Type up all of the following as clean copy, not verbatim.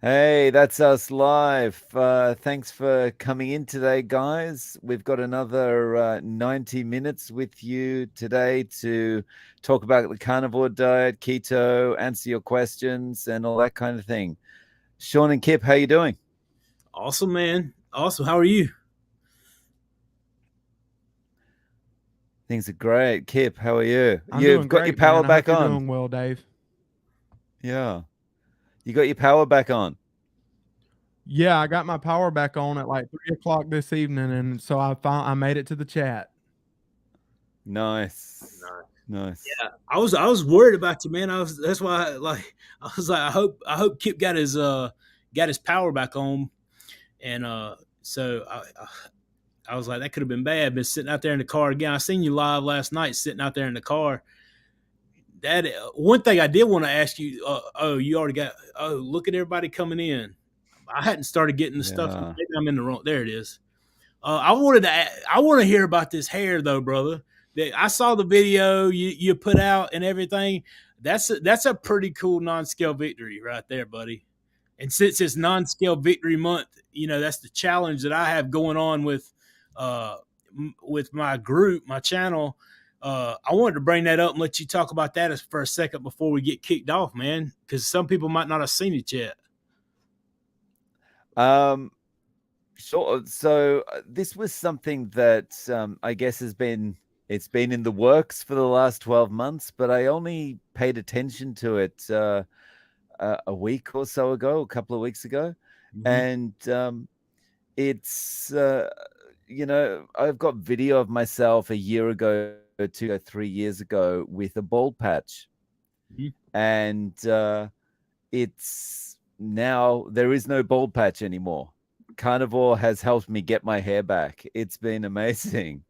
Hey, that's us live. Thanks for coming in today, guys. We've got another 90 minutes with you today to talk about the carnivore diet, keto, answer your questions, and all that kind of thing. Sean and Kipp, how you doing? Awesome, man. Awesome. How are you? Things are great. Kipp, how are you? I'm You've doing got your great, power man. I back hope you're on. doing well, Dave. Yeah. You got your power back on. Yeah, I got my power back on at like 3 o'clock this evening, and so I made it to the chat. Nice. Nice. Nice. Yeah, I was worried about you, man. That's why I was like I hope Kip got his power back on, and so I was like that could have been bad. Been sitting out there in the car again. I seen you live last night, sitting out there in the car. That one thing I did want to ask you. You already got. Oh, look at everybody coming in. I hadn't started getting the stuff. Yeah. Maybe I'm in the wrong. There it is. I want to hear about this hair though, brother. I saw the video you put out and everything. That's a pretty cool non-scale victory right there, buddy. And since it's non-scale victory month, that's the challenge that I have going on uh, with my group, my channel. I wanted to bring that up and let you talk about that for a second before we get kicked off, man, because some people might not have seen it yet. Um, Sure. So this was something that I guess it's been in the works for the last 12 months, but I only paid attention to it a week or so ago, a couple of weeks ago, Mm-hmm. and it's I've got video of myself a year ago, 3 years ago with a bald patch, Mm-hmm. and it's now there is no bald patch anymore. Carnivore has helped me get my hair back. It's been amazing.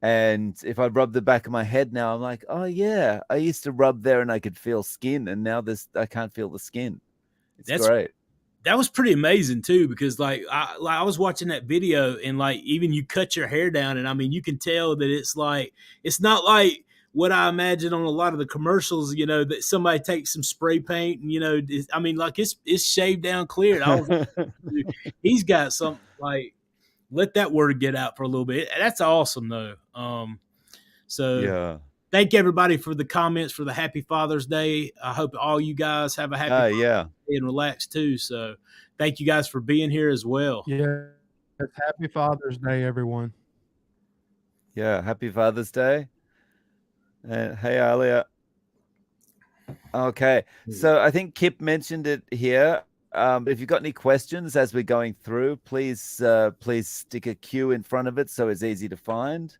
And if I rub the back of my head now, I'm like, oh yeah, I used to rub there and I could feel skin, and now this I can't feel the skin. It's That's great. that was pretty amazing too, because I was watching that video and like even you cut your hair down, and I mean you can tell that it's not like what I imagine on a lot of the commercials, that somebody takes some spray paint and I mean like it's shaved down cleared. He's got some like let that word get out for a little bit. That's awesome though. So Yeah. thank everybody for the comments for the Happy Father's Day. I hope all you guys have a happy Father's Yeah. Day and relax too. So thank you guys for being here as well. Yeah, happy Father's Day, everyone. Yeah. Happy Father's Day. Hey, Alia. Okay. So I think Kip mentioned it here. But if you've got any questions as we're going through, please stick a Q in front of it so it's easy to find,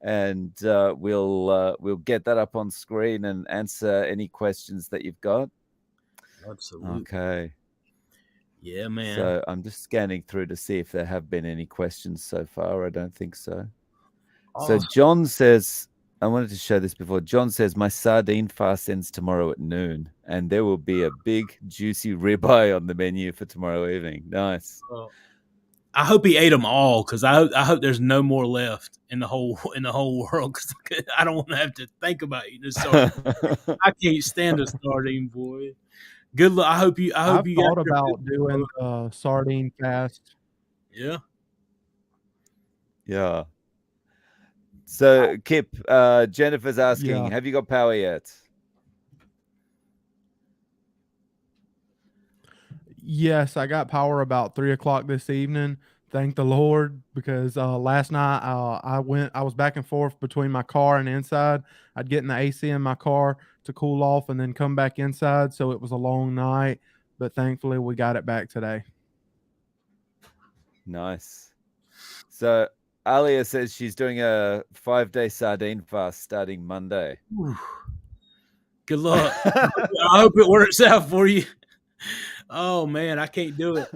and we'll get that up on screen and answer any questions that you've got. Absolutely. Okay. Yeah, man. So I'm just scanning through to see if there have been any questions so far. I don't think so. So Awesome. John says, I wanted to show this before. John says, my sardine fast ends tomorrow at noon, and there will be a big, juicy ribeye on the menu for tomorrow evening. Nice. I hope he ate them all, because I hope there's no more left in the whole world, because I don't want to have to think about eating a sardine. I can't stand a sardine, boy. Good luck. I hope you I've got thought your about doing the sardine fast. yeah. Yeah. So, Kip, Jennifer's asking, Yeah. have you got power yet? Yes, I got power about 3 o'clock this evening. Thank the Lord, because last night I was back and forth between my car and inside. I'd get in the AC in my car to cool off and then come back inside. So it was a long night, but thankfully we got it back today. Nice. So, Alia says she's doing a 5-day sardine fast starting Monday. Good luck. I hope it works out for you. Oh man, I can't do it.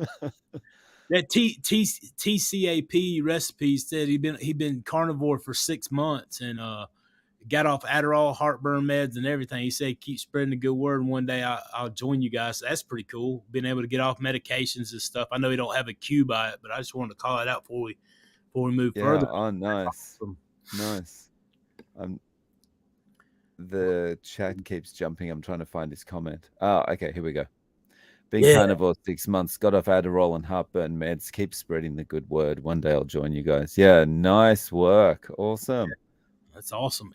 That TCAP recipe said he'd been carnivore for 6 months and got off Adderall, heartburn meds, and everything. He said keep spreading the good word, and one day I'll join you guys. So that's pretty cool. Being able to get off medications and stuff. I know he don't have a cue by it, but I just wanted to call it out before we move further. Oh, nice. Awesome. Nice. The chat keeps jumping. I'm trying to find his comment. Oh, okay, here we go. Been carnivore 6 months, got off Adderall and heartburn meds. Keep spreading the good word. One day I'll join you guys. Yeah, nice work. Awesome. That's awesome.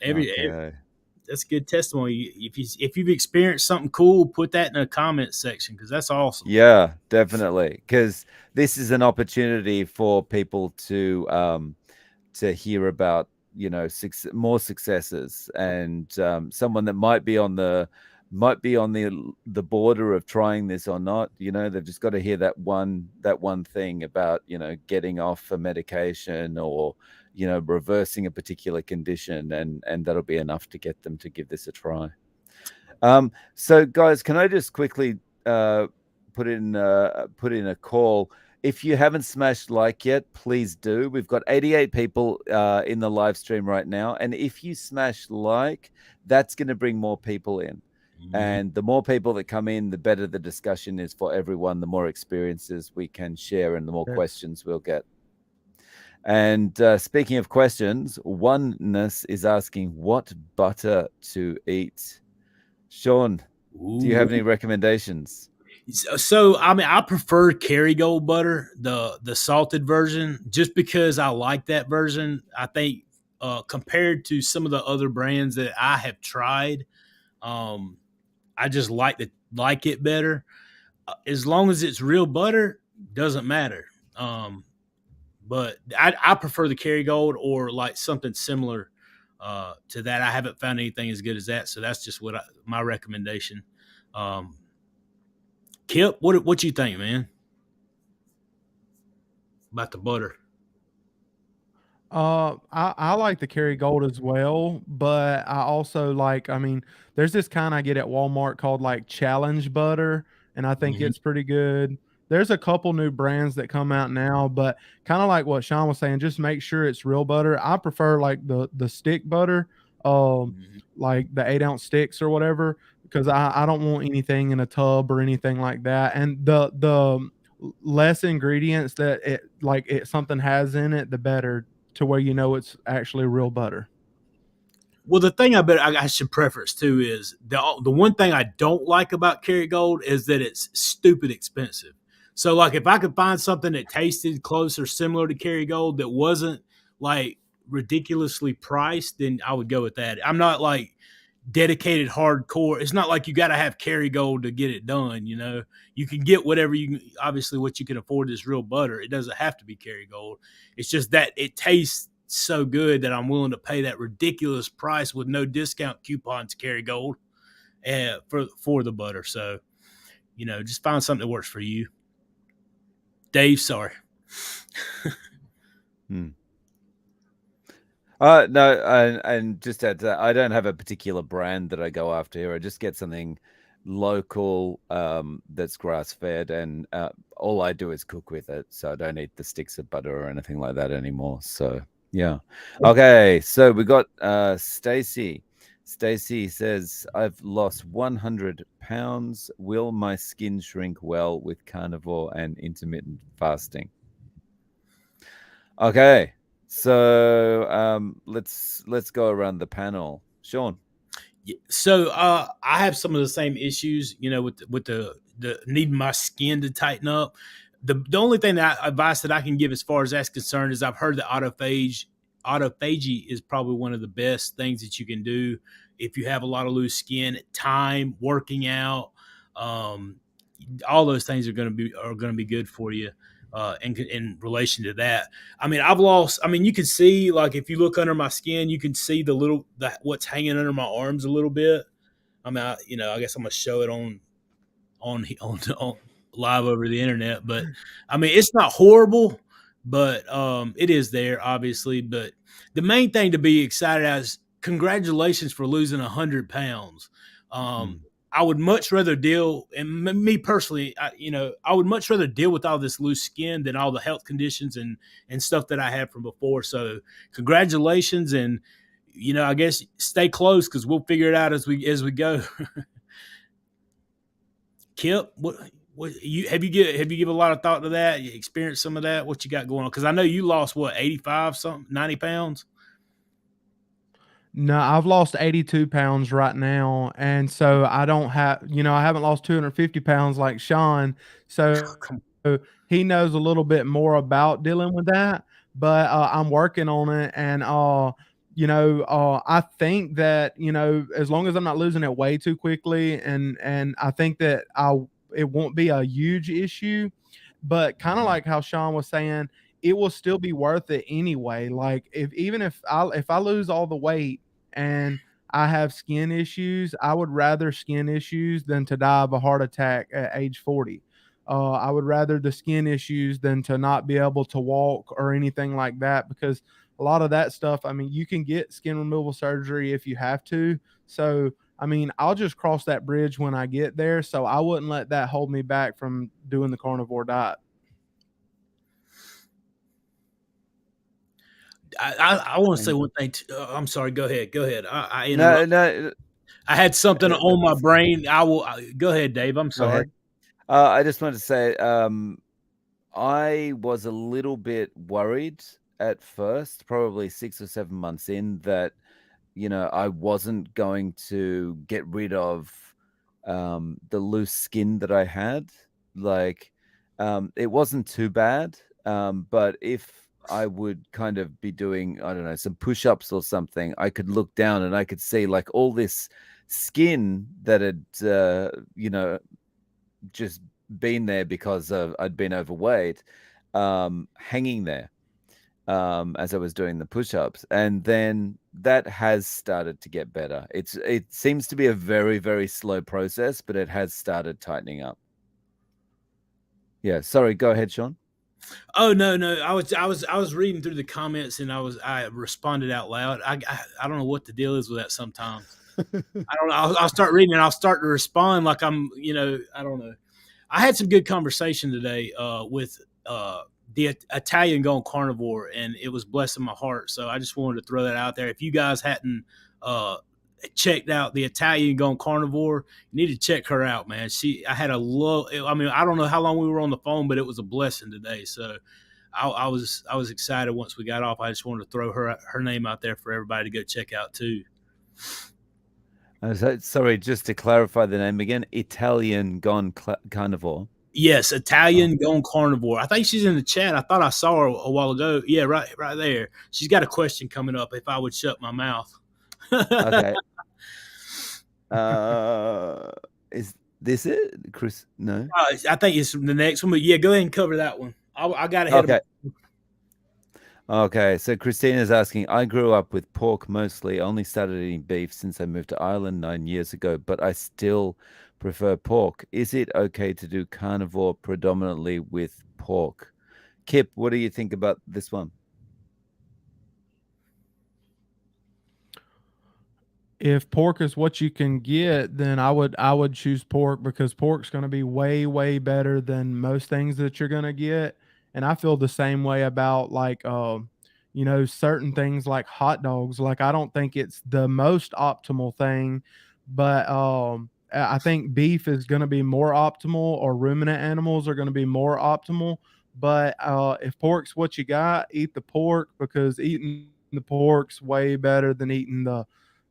That's good testimony. If you've experienced something cool, put that in the comment section because that's awesome. Yeah, definitely. Because this is an opportunity for people to hear about, you know, more successes, and someone that might be on the border of trying this or not. You know, they've just got to hear that one thing about, you know, getting off a medication or, you know, reversing a particular condition, and that'll be enough to get them to give this a try. So guys, can I just quickly put in a call? If you haven't smashed like yet, please do. We've got 88 people in the live stream right now, and if you smash like, that's going to bring more people in. And the more people that come in, the better the discussion is for everyone, the more experiences we can share, and the more questions we'll get. And speaking of questions, Oneness is asking what butter to eat. Sean, do you have any recommendations? So I mean, I prefer Kerrygold butter, the salted version, just because I like that version. I think compared to some of the other brands that I have tried, I just like it better. As long as it's real butter, doesn't matter. But I prefer the Kerrygold or like something similar to that. I haven't found anything as good as that, so that's just my recommendation. Kipp, what you think, man, about the butter? I like the Kerrygold as well, but I also like, I mean, there's this kind I get at Walmart called like Challenge butter, and I think it's pretty good. There's a couple new brands that come out now, but kind of like what Sean was saying, just make sure it's real butter. I prefer like the stick butter, like the 8-ounce sticks or whatever, because I don't want anything in a tub or anything like that. And the less ingredients that something has in it, the better, to where you know it's actually real butter. Well, the thing I should preface too is the one thing I don't like about Kerrygold is that it's stupid expensive. So like if I could find something that tasted close or similar to Kerrygold that wasn't like ridiculously priced, then I would go with that. I'm not like dedicated hardcore. It's not like you got to have Kerrygold to get it done. You know, you can get whatever obviously what you can afford is real butter. It doesn't have to be Kerrygold. It's just that it tastes so good that I'm willing to pay that ridiculous price with no discount coupons Kerrygold for the butter. So, you know, just find something that works for you. Dave, sorry. No, and just add to that, I don't have a particular brand that I go after here. I just get something local that's grass-fed, and all I do is cook with it. So I don't eat the sticks of butter or anything like that anymore. So yeah. Okay, so we got Stacy. Stacy says, I've lost 100 pounds. Will my skin shrink well with carnivore and intermittent fasting? Okay. So let's go around the panel. Sean. So I have some of the same issues, you know, with the needing my skin to tighten up. The only thing advice that I can give as far as that's concerned is I've heard that autophagy is probably one of the best things that you can do if you have a lot of loose skin. Time, working out, all those things are going to be good for you. In relation to that, I mean, you can see, like, if you look under my skin, you can see what's hanging under my arms a little bit. I mean, I guess I'm gonna show it on live over the internet, but I mean, it's not horrible, but it is there, obviously. But the main thing to be excited about is congratulations for losing 100 pounds. I would much rather me personally, I would much rather deal with all this loose skin than all the health conditions and stuff that I had from before. So congratulations. And, I guess stay close because we'll figure it out as we go. Kipp, have you given a lot of thought to that? You experienced some of that? What you got going on? Because I know you lost 85 something, 90 pounds. No, I've lost 82 pounds right now, and so I don't have, I haven't lost 250 pounds like Sean, so Come- he knows a little bit more about dealing with that. But I'm working on it, and I think that as long as I'm not losing it way too quickly, and I think that it won't be a huge issue. But kind of like how Sean was saying, it will still be worth it anyway. Like if I lose all the weight and I have skin issues, I would rather skin issues than to die of a heart attack at age 40. I would rather the skin issues than to not be able to walk or anything like that, because a lot of that stuff, I mean, you can get skin removal surgery if you have to. So, I mean, I'll just cross that bridge when I get there. So I wouldn't let that hold me back from doing the carnivore diet. I want to say one thing. I'm sorry. Go ahead. Go ahead. I No, interrupt. no. I had something uh, on my brain. Go ahead, Dave. I'm Go sorry. ahead. I just wanted to say, I was a little bit worried at first, probably 6 or 7 months in, that I wasn't going to get rid of the loose skin that I had. Like, it wasn't too bad, but if I would kind of be doing, I don't know, some push-ups or something, I could look down and I could see like all this skin that had, just been there because I'd been overweight, hanging there as I was doing the push-ups, and then that has started to get better. It seems to be a very, very slow process, but it has started tightening up. Yeah, sorry, go ahead, Sean. Oh no, no. I was reading through the comments and I responded out loud. I don't know what the deal is with that sometimes. I don't know. I'll start reading and I'll start to respond like I don't know. I had some good conversation today with the Italian going carnivore, and it was blessing my heart. So I just wanted to throw that out there. If you guys hadn't checked out the Italian going carnivore, you need to check her out, man. I had a low. I mean, I don't know how long we were on the phone, but it was a blessing today. So I was excited once we got off. I just wanted to throw her name out there for everybody to go check out too. Sorry, just to clarify the name again, Italian Gone Carnivore. Yes, Italian going carnivore. I think she's in the chat. I thought I saw her a while ago. Yeah, right there. She's got a question coming up. If I would shut my mouth. Okay. Is this it, Chris? No. I think it's the next one, but yeah, go ahead and cover that one. I got ahead Okay. of. Okay, so Christina's asking, I grew up with pork mostly, only started eating beef since I moved to Ireland 9 years ago, but I still prefer pork. Is it okay to do carnivore predominantly with pork? Kipp, what do you think about this one? If pork is what you can get, then I would choose pork, because pork's going to be way better than most things that you're going to get. And I feel the same way about like certain things like hot dogs. Like I don't think it's the most optimal thing, but I think beef is going to be more optimal, or ruminant animals are going to be more optimal. But if pork's what you got, eat the pork, because eating the pork's way better than eating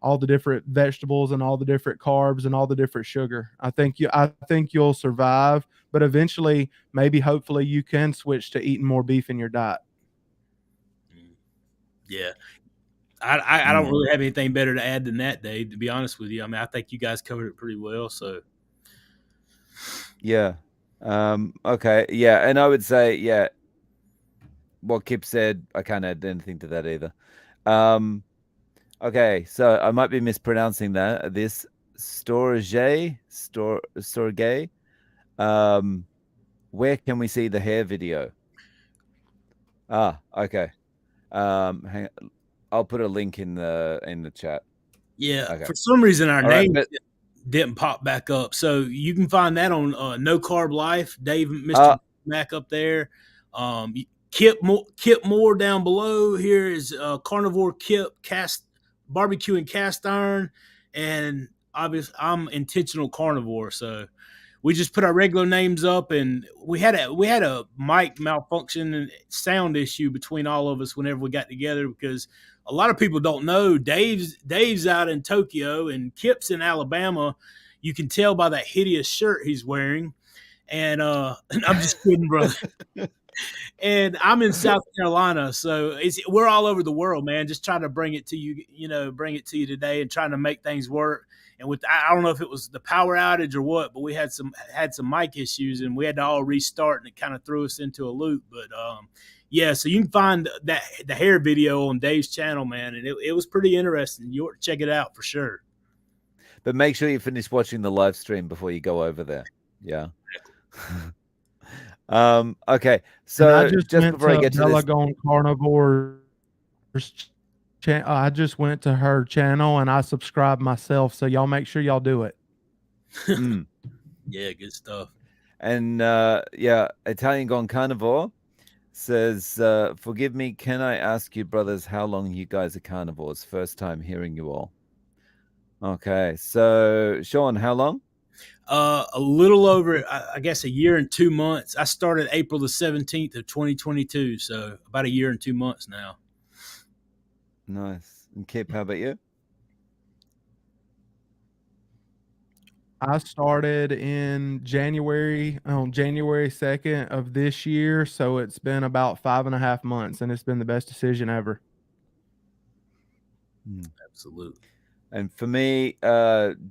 all the different vegetables and all the different carbs and all the different sugar. I think you'll survive, but eventually, maybe hopefully you can switch to eating more beef in your diet. Yeah, I don't really have anything better to add than that, Dave. To be honest with you, I mean, I think you guys covered it pretty well. So Yeah. Okay. Yeah, and I would say, yeah, what Kipp said, I can't add anything to that either. Okay, so I might be mispronouncing that. This Storge. Where can we see the hair video? Okay. Hang on. I'll put a link in the chat. yeah, Okay. for some reason our All right, name but didn't pop back up. So you can find that on No Carb Life. Dave, Mr. Mac up there. Kipp Moore down below. Here is Carnivore Kipp barbecue and cast iron, and obviously I'm intentional carnivore. So we just put our regular names up, and we had a mic malfunction and sound issue between all of us whenever we got together, because a lot of people don't know Dave's out in Tokyo and Kipp's in Alabama. You can tell by that hideous shirt he's wearing. And I'm just kidding, brother. And I'm in South Carolina, so we're all over the world, man. Just trying to bring it to you, bring it to you today, and trying to make things work. And I don't know if it was the power outage or what, but we had some mic issues, and we had to all restart, and it kind of threw us into a loop. But yeah, so you can find the hair video on Dave's channel, man, and it was pretty interesting. You ought to check it out for sure. But make sure you finish watching the live stream before you go over there. Yeah. Okay, so I just went before I get to Bella this, Gone Carnivore. I just went to her channel and I subscribed myself. So y'all make sure y'all do it. Yeah, good stuff. And yeah, Italian Gone Carnivore says, "Forgive me, can I ask you, brothers, how long you guys are carnivores? First time hearing you all." Okay, so Sean, how long? A little over, I guess, a year and 2 months. I started April the 17th of 2022, so about a year and 2 months now. Nice. And Kipp, how about you? I started in January, on January 2nd of this year. So it's been about 5.5 months, and it's been the best decision ever. Absolutely. And for me,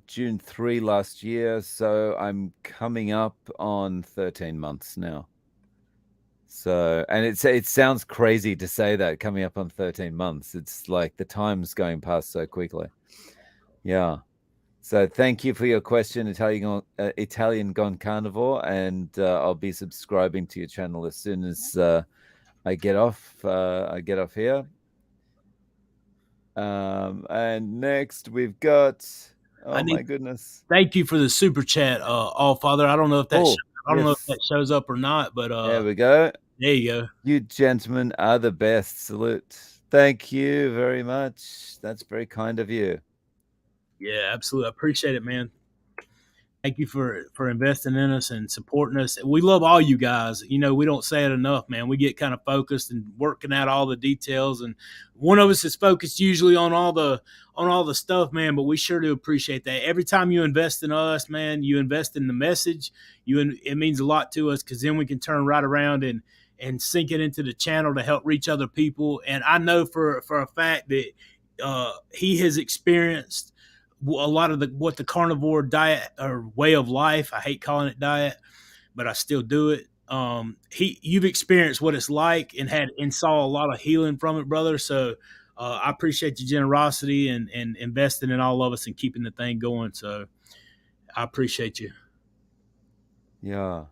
June 3 last year, so I'm coming up on 13 months now. So, and it sounds crazy to say that, coming up on 13 months. It's like the time's going past so quickly. Yeah. So thank you for your question, Italian Gone Carnivore, and I'll be subscribing to your channel as soon as I get off here. And next we've got, my goodness. Thank you for the super chat, All Father. I don't know if that know if that shows up or not, but there we go. There you go. You gentlemen are the best. Salute. Thank you very much. That's very kind of you. Yeah, absolutely. I appreciate it, man. Thank you for investing in us and supporting us. We love all you guys. We don't say it enough, man. We get kind of focused and working out all the details, and one of us is focused usually on all the stuff, man. But we sure do appreciate that. Every time you invest in us, man, you invest in the message. It means a lot to us, because then we can turn right around and sink it into the channel to help reach other people. And I know for a fact that he has experienced a lot of what the carnivore diet or way of life. I hate calling it diet, but I still do it. You've experienced what it's like and saw a lot of healing from it, brother. So I appreciate your generosity and investing in all of us and keeping the thing going. So I appreciate you. Yeah.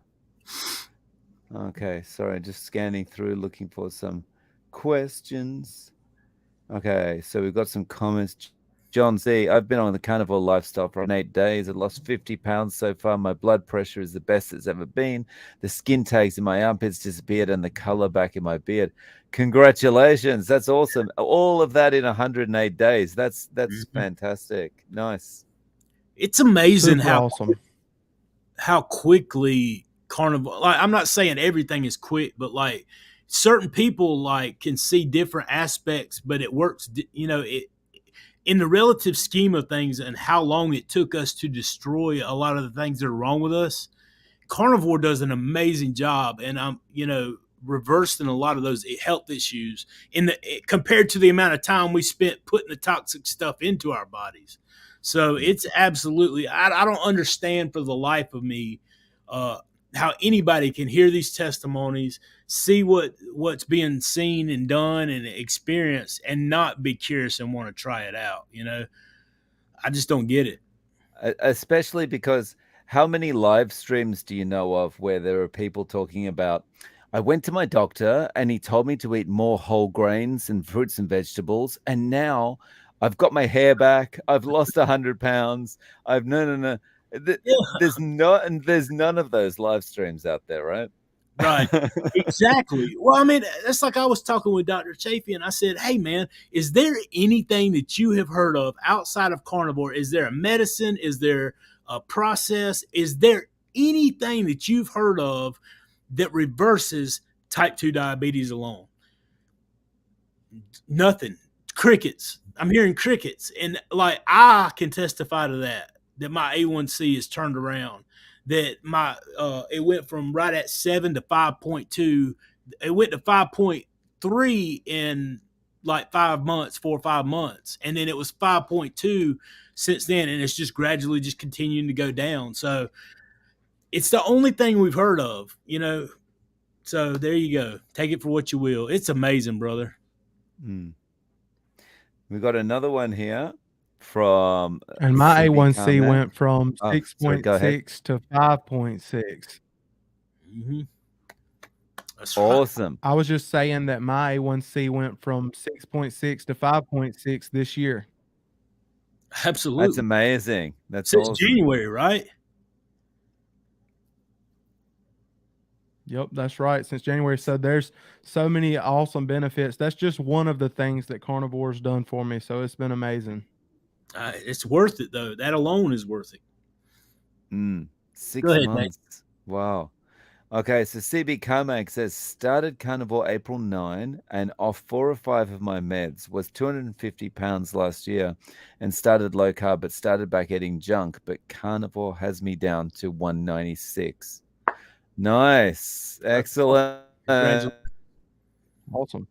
Okay. Sorry. Just scanning through, looking for some questions. Okay. So we've got some comments. John Z, I've been on the carnivore lifestyle for 8 days. I've lost 50 pounds so far. My blood pressure is the best it's ever been. The skin tags in my armpits disappeared and the color back in my beard. Congratulations. That's awesome. All of that in 108 days. That's fantastic. Nice. It's amazing awesome. how quickly carnivore, like, I'm not saying everything is quick, but like certain people like can see different aspects, but it works, in the relative scheme of things and how long it took us to destroy a lot of the things that are wrong with us. Carnivore does an amazing job, and reversing a lot of those health issues compared to the amount of time we spent putting the toxic stuff into our bodies. So it's absolutely, I don't understand for the life of me how anybody can hear these testimonies, see what's being seen and done and experienced, and not be curious and want to try it out. I just don't get it. Especially because how many live streams do you know of where there are people talking about, I went to my doctor and he told me to eat more whole grains and fruits and vegetables, and now I've got my hair back, I've lost 100 pounds, no. There's none of those live streams out there, right? Right. Exactly. Well, I mean, that's like I was talking with Dr. Chafee, and I said, hey, man, is there anything that you have heard of outside of carnivore? Is there a medicine? Is there a process? Is there anything that you've heard of that reverses type 2 diabetes alone. Nothing. Crickets. I'm hearing crickets. And like, I can testify to that my A1C is turned around, that my, it went from right at 7 to 5.2. It went to 5.3 in like 5 months, 4 or 5 months. And then it was 5.2 since then. And it's just gradually just continuing to go down. So it's the only thing we've heard of, you know? So there you go. Take it for what you will. It's amazing, brother. We got another one here from And my CB A1C Carmack. went from Oh, sorry, go ahead. 6.6 to 5.6. Mm-hmm. That's right. Awesome. I was just saying that my A1C went from 6.6 to 5.6 this year. Absolutely. That's amazing. That's Since awesome. January, right? Yep, that's right. Since January. So there's so many awesome benefits. That's just one of the things that Carnivore's done for me. So it's been amazing. It's worth it, though. That alone is worth it. 6 Go ahead, months. Nate. Wow. Okay, so CB Carmack says, started Carnivore April 9 and off 4 or 5 of my meds, was 250 pounds last year and started low carb, but started back eating junk. But Carnivore has me down to 196. Nice. Excellent. Congratulations. Awesome.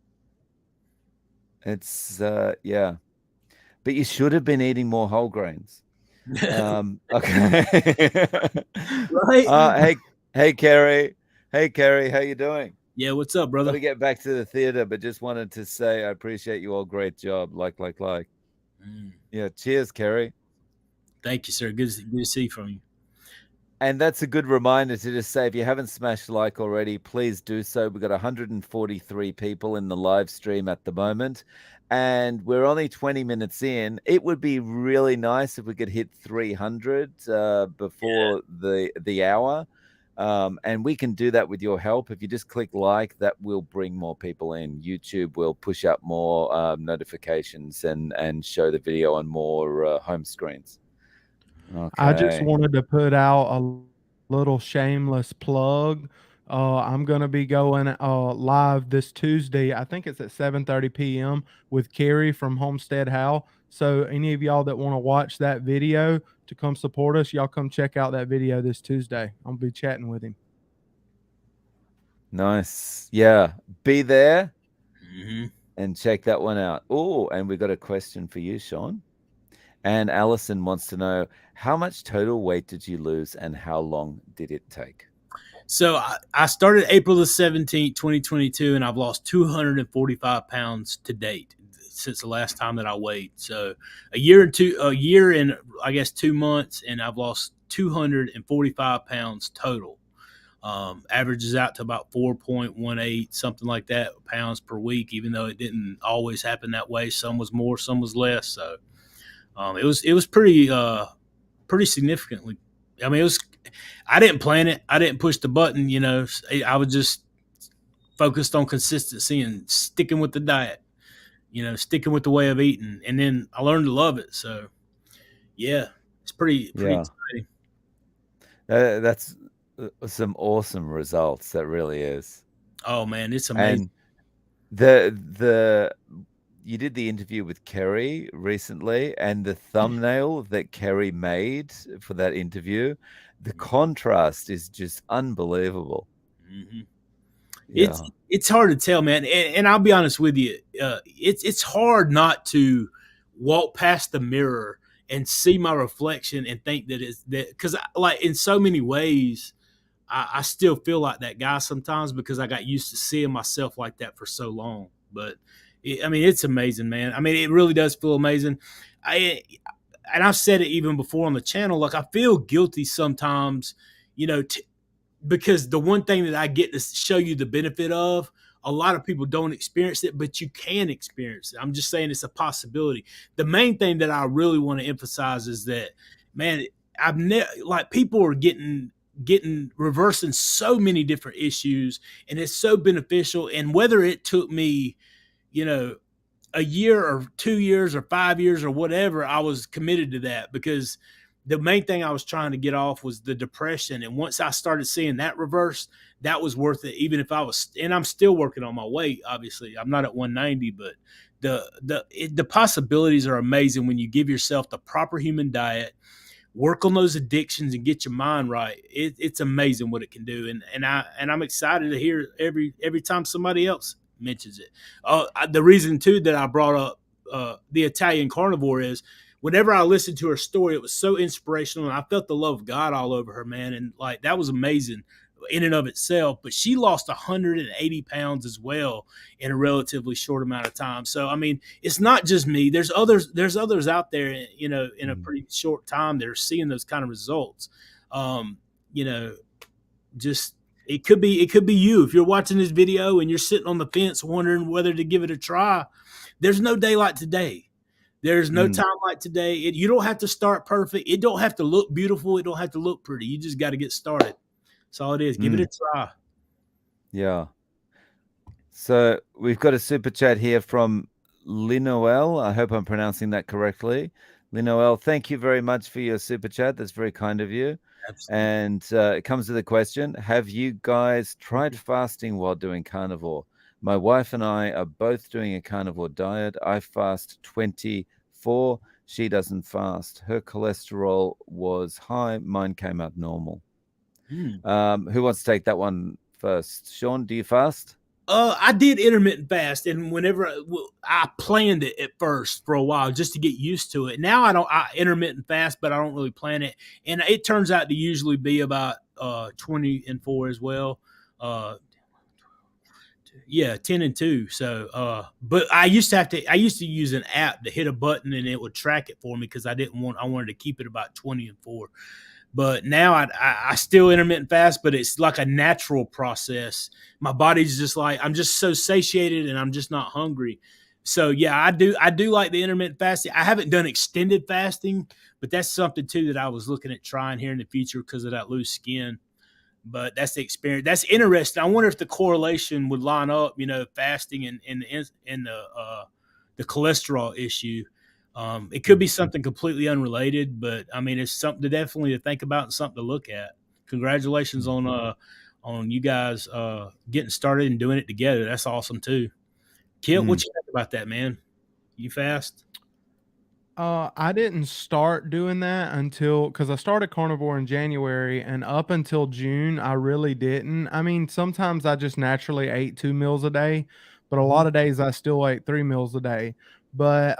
It's, yeah. But you should have been eating more whole grains. Okay. Right? Hey, Kerry. Hey, Kerry. How you doing? Yeah, what's up, brother? Got to get back to the theater, but just wanted to say I appreciate you all. Great job. Like. Yeah, cheers, Kerry. Thank you, sir. Good to see from you. And that's a good reminder to just say, if you haven't smashed like already, please do so. We've got 143 people in the live stream at the moment, and we're only 20 minutes in. It would be really nice if we could hit 300 before the hour. And we can do that with your help. If you just click like, that will bring more people in. YouTube will push up more notifications and show the video on more home screens. Okay. I just wanted to put out a little shameless plug. I'm going to be going live this Tuesday. I think it's at 7:30 p.m. with Kerry from Homestead How. So any of y'all that want to watch that video to come support us, y'all come check out that video this Tuesday. I'll be chatting with him. Nice. Yeah. Be there and check that one out. Oh, and we got a question for you, Sean. And Allison wants to know, how much total weight did you lose and how long did it take? So I started April the 17th, 2022, and I've lost 245 pounds to date since the last time that I weighed. So a year and I guess 2 months, and I've lost 245 pounds total. Averages out to about 4.18, something like that, pounds per week, even though it didn't always happen that way. Some was more, some was less. So it was pretty significantly. I mean, I didn't plan it. I didn't push the button, you know. I was just focused on consistency and sticking with the diet, you know, sticking with the way of eating. And then I learned to love it. So yeah, it's pretty exciting. That's some awesome results. That really is. Oh man, it's amazing. And you did the interview with Kerry recently, and the thumbnail that Kerry made for that interview, the contrast is just unbelievable. Yeah. It's hard to tell, man. And I'll be honest with you, it's hard not to walk past the mirror and see my reflection and think that it's that, because like in so many ways, I still feel like that guy sometimes because I got used to seeing myself like that for so long. But I mean, it's amazing, man. I mean, it really does feel amazing. And I've said it even before on the channel. Like, I feel guilty sometimes, you know, because the one thing that I get to show you the benefit of, a lot of people don't experience it, but you can experience it. I'm just saying it's a possibility. The main thing that I really want to emphasize is that, man, I've never, like, people are getting reversing so many different issues, and it's so beneficial. And whether it took me, you know, a year or 2 years or 5 years or whatever, I was committed to that because the main thing I was trying to get off was the depression. And once I started seeing that reverse, that was worth it. Even if I was, and I'm still working on my weight. Obviously, I'm not at 190, but the possibilities are amazing when you give yourself the proper human diet, work on those addictions, and get your mind right. It's amazing what it can do. And I'm excited to hear every time somebody else mentions it. The reason too that I brought up the Italian carnivore is whenever I listened to her story, it was so inspirational, and I felt the love of God all over her, man. And like that was amazing in and of itself. But she lost 180 pounds as well in a relatively short amount of time. So I mean, it's not just me. There's others out there, you know, in a pretty short time that are seeing those kind of results. You know, just it could be you if you're watching this video and you're sitting on the fence wondering whether to give it a try. There's no day like today. There's no time like today. You don't have to start perfect. It don't have to look beautiful. It don't have to look pretty. You just got to get started. That's all it is. Give it a try. Yeah. So we've got a super chat here from Linoel. I hope I'm pronouncing that correctly. Linoel, thank you very much for your super chat. That's very kind of you. Absolutely. And it comes with a question. Have you guys tried fasting while doing carnivore? My wife and I are both doing a carnivore diet. I fast 24. She doesn't fast. Her cholesterol was high. Mine came out normal. Who wants to take that one first? Sean, do you fast? I did intermittent fast, and whenever I planned it at first for a while just to get used to it. Now I intermittent fast, but I don't really plan it, and it turns out to usually be about 20 and 4 as well. Yeah, 10 and 2. So, but I used to use an app to hit a button and it would track it for me because I wanted to keep it about 20 and 4. But now I still intermittent fast, but it's like a natural process. My body's just like, I'm just so satiated and I'm just not hungry. So yeah, I do like the intermittent fasting. I haven't done extended fasting, but that's something too that I was looking at trying here in the future because of that loose skin. But that's the experience. That's interesting. I wonder if the correlation would line up, you know, fasting and the cholesterol issue. It could be something completely unrelated, but I mean, it's something to definitely to think about and something to look at. Congratulations on you guys getting started and doing it together. That's awesome too. Kipp, what you think about that, man? You fast? I didn't start doing that until because I started carnivore in January, and up until June, I really didn't. I mean, sometimes I just naturally ate 2 meals a day, but a lot of days I still ate 3 meals a day. But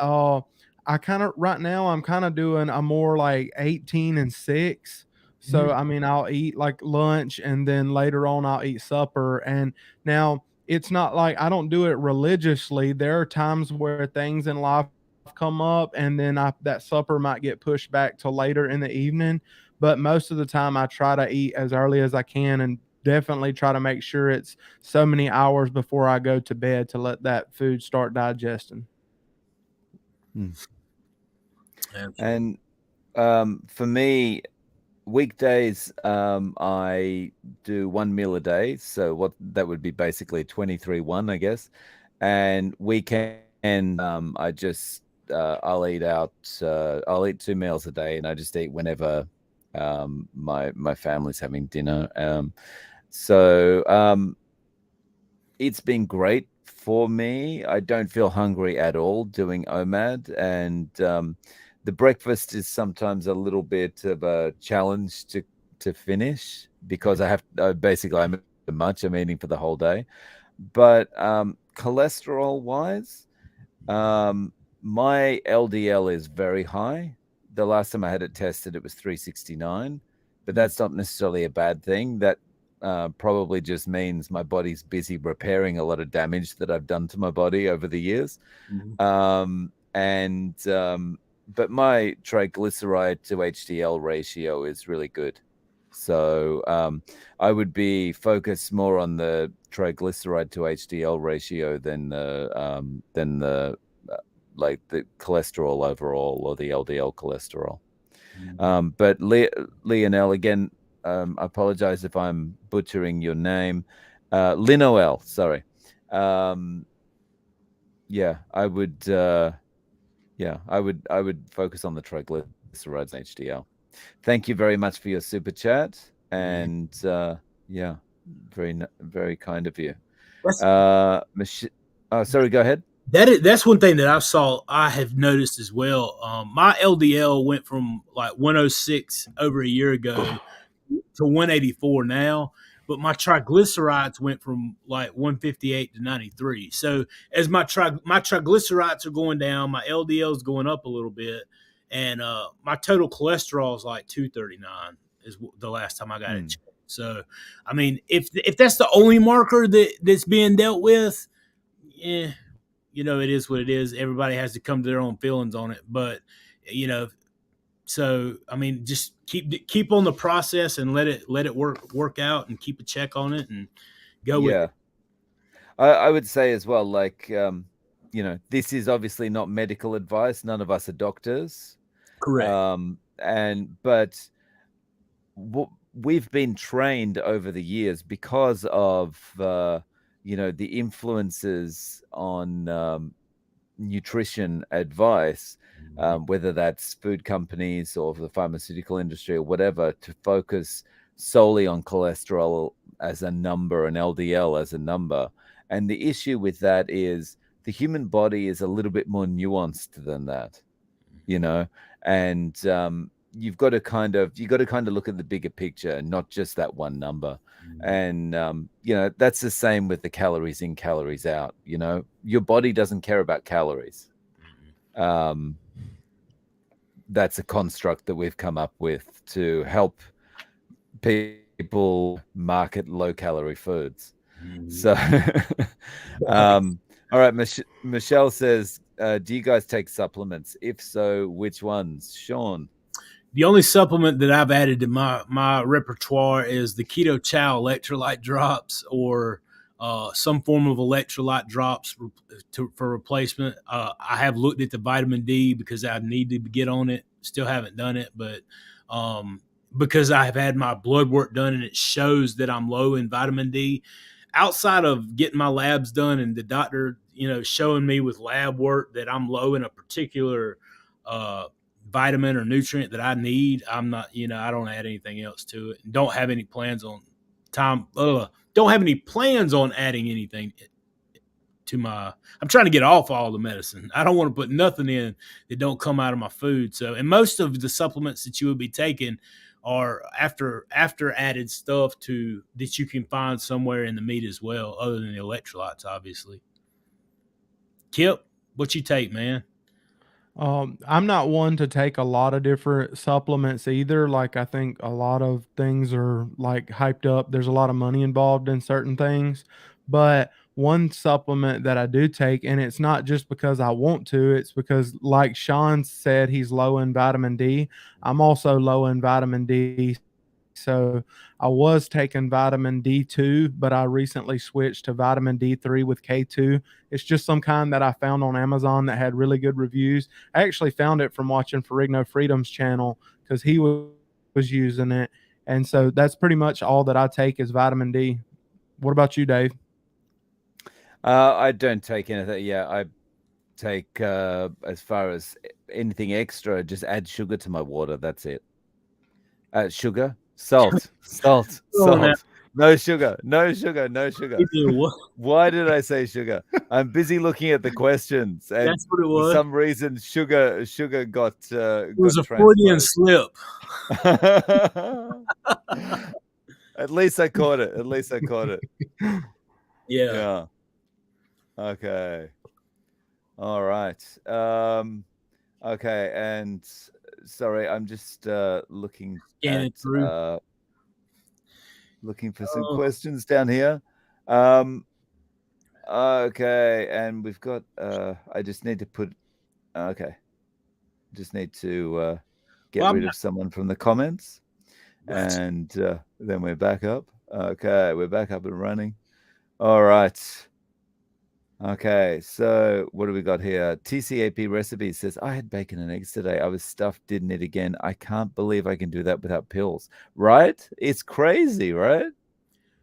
I kind of right now I'm kind of doing a more like 18 and 6. So I mean, I'll eat like lunch, and then later on I'll eat supper. And now it's not like I don't do it religiously. There are times where things in life come up, and then that supper might get pushed back till later in the evening. But most of the time I try to eat as early as I can, and definitely try to make sure it's so many hours before I go to bed to let that food start digesting. And for me, weekdays, I do 1 meal a day. So what that would be basically 23-1, I guess. And weekend, I just I'll eat out. I'll eat 2 meals a day, and I just eat whenever my family's having dinner. So it's been great for me. I don't feel hungry at all doing OMAD, and the breakfast is sometimes a little bit of a challenge to finish because I basically I'm much. I'm eating for the whole day, but cholesterol wise, my LDL is very high. The last time I had it tested, it was 369, but that's not necessarily a bad thing. That probably just means my body's busy repairing a lot of damage that I've done to my body over the years. But my triglyceride to HDL ratio is really good. So I would be focused more on the triglyceride to HDL ratio than the like the cholesterol overall or the LDL cholesterol. But Lionel, again, I apologize if I'm butchering your name. Linoel, sorry. Yeah, I would. I would focus on the triglycerides and HDL. Thank you very much for your super chat. And yeah, very kind of you. Sorry, go ahead. That's one thing that I have noticed as well. My LDL went from like 106 over a year ago to 184 now, but my triglycerides went from like 158 to 93. So as my triglycerides are going down, my LDL is going up a little bit, and my total cholesterol is like 239 is the last time I got it checked. So I mean, if that's the only marker that's being dealt with, yeah, it is what it is. Everybody has to come to their own feelings on it, but so I mean, just keep on the process and let it work out, and keep a check on it and go with it. I would say as well, like this is obviously not medical advice. None of us are doctors, Correct. But we've been trained over the years because of the influences on nutrition advice, whether that's food companies or the pharmaceutical industry or whatever, to focus solely on cholesterol as a number and LDL as a number. And the issue with that is the human body is a little bit more nuanced than that, and you've got to kind of look at the bigger picture, not just that one number. And that's the same with the calories in, calories out. Your body doesn't care about calories. That's a construct that we've come up with to help people market low calorie foods. So all right, Michelle says, do you guys take supplements? If so, which ones? Sean? The only supplement that I've added to my repertoire is the Keto Chow electrolyte drops, or some form of electrolyte drops for replacement. I have looked at the vitamin D because I need to get on it. Still haven't done it, but because I have had my blood work done and it shows that I'm low in vitamin D. Outside of getting my labs done and the doctor, showing me with lab work that I'm low in a particular vitamin or nutrient that I need, I'm not, I don't add anything else to it. Don't have any plans on adding anything to I'm trying to get off all the medicine. I don't want to put nothing in that don't come out of my food. So, and most of the supplements that you would be taking are after added stuff that you can find somewhere in the meat as well, other than the electrolytes, obviously. Kipp, what you take, man? I'm not one to take a lot of different supplements either. Like, I think a lot of things are like hyped up. There's a lot of money involved in certain things. But one supplement that I do take, and it's not just because I want to, it's because, like Sean said, he's low in vitamin D. I'm also low in vitamin D. So I was taking vitamin D2, but I recently switched to vitamin D3 with K2. It's just some kind that I found on Amazon that had really good reviews. I actually found it from watching Ferrigno Freedom's channel because he was using it. And so that's pretty much all that I take is vitamin D. What about you, Dave? I don't take anything. Yeah, I take, as far as anything extra, just add sugar to my water. That's it. Sugar? Salt. Oh, No sugar. Why did I say sugar? I'm busy looking at the questions, and that's what it was. For some reason, sugar got. It was a Freudian slip. At least I caught it. Yeah. Okay. All right. Okay, and sorry, I'm just looking for some questions down here. Okay, and we've got. I just need to get rid of someone from the comments, and then we're back up. Okay, we're back up and running. All right. Okay, so what do we got here? TCAP Recipes says, I had bacon and eggs today. I was stuffed, didn't eat again. I can't believe I can do that without pills. Right? It's crazy, right?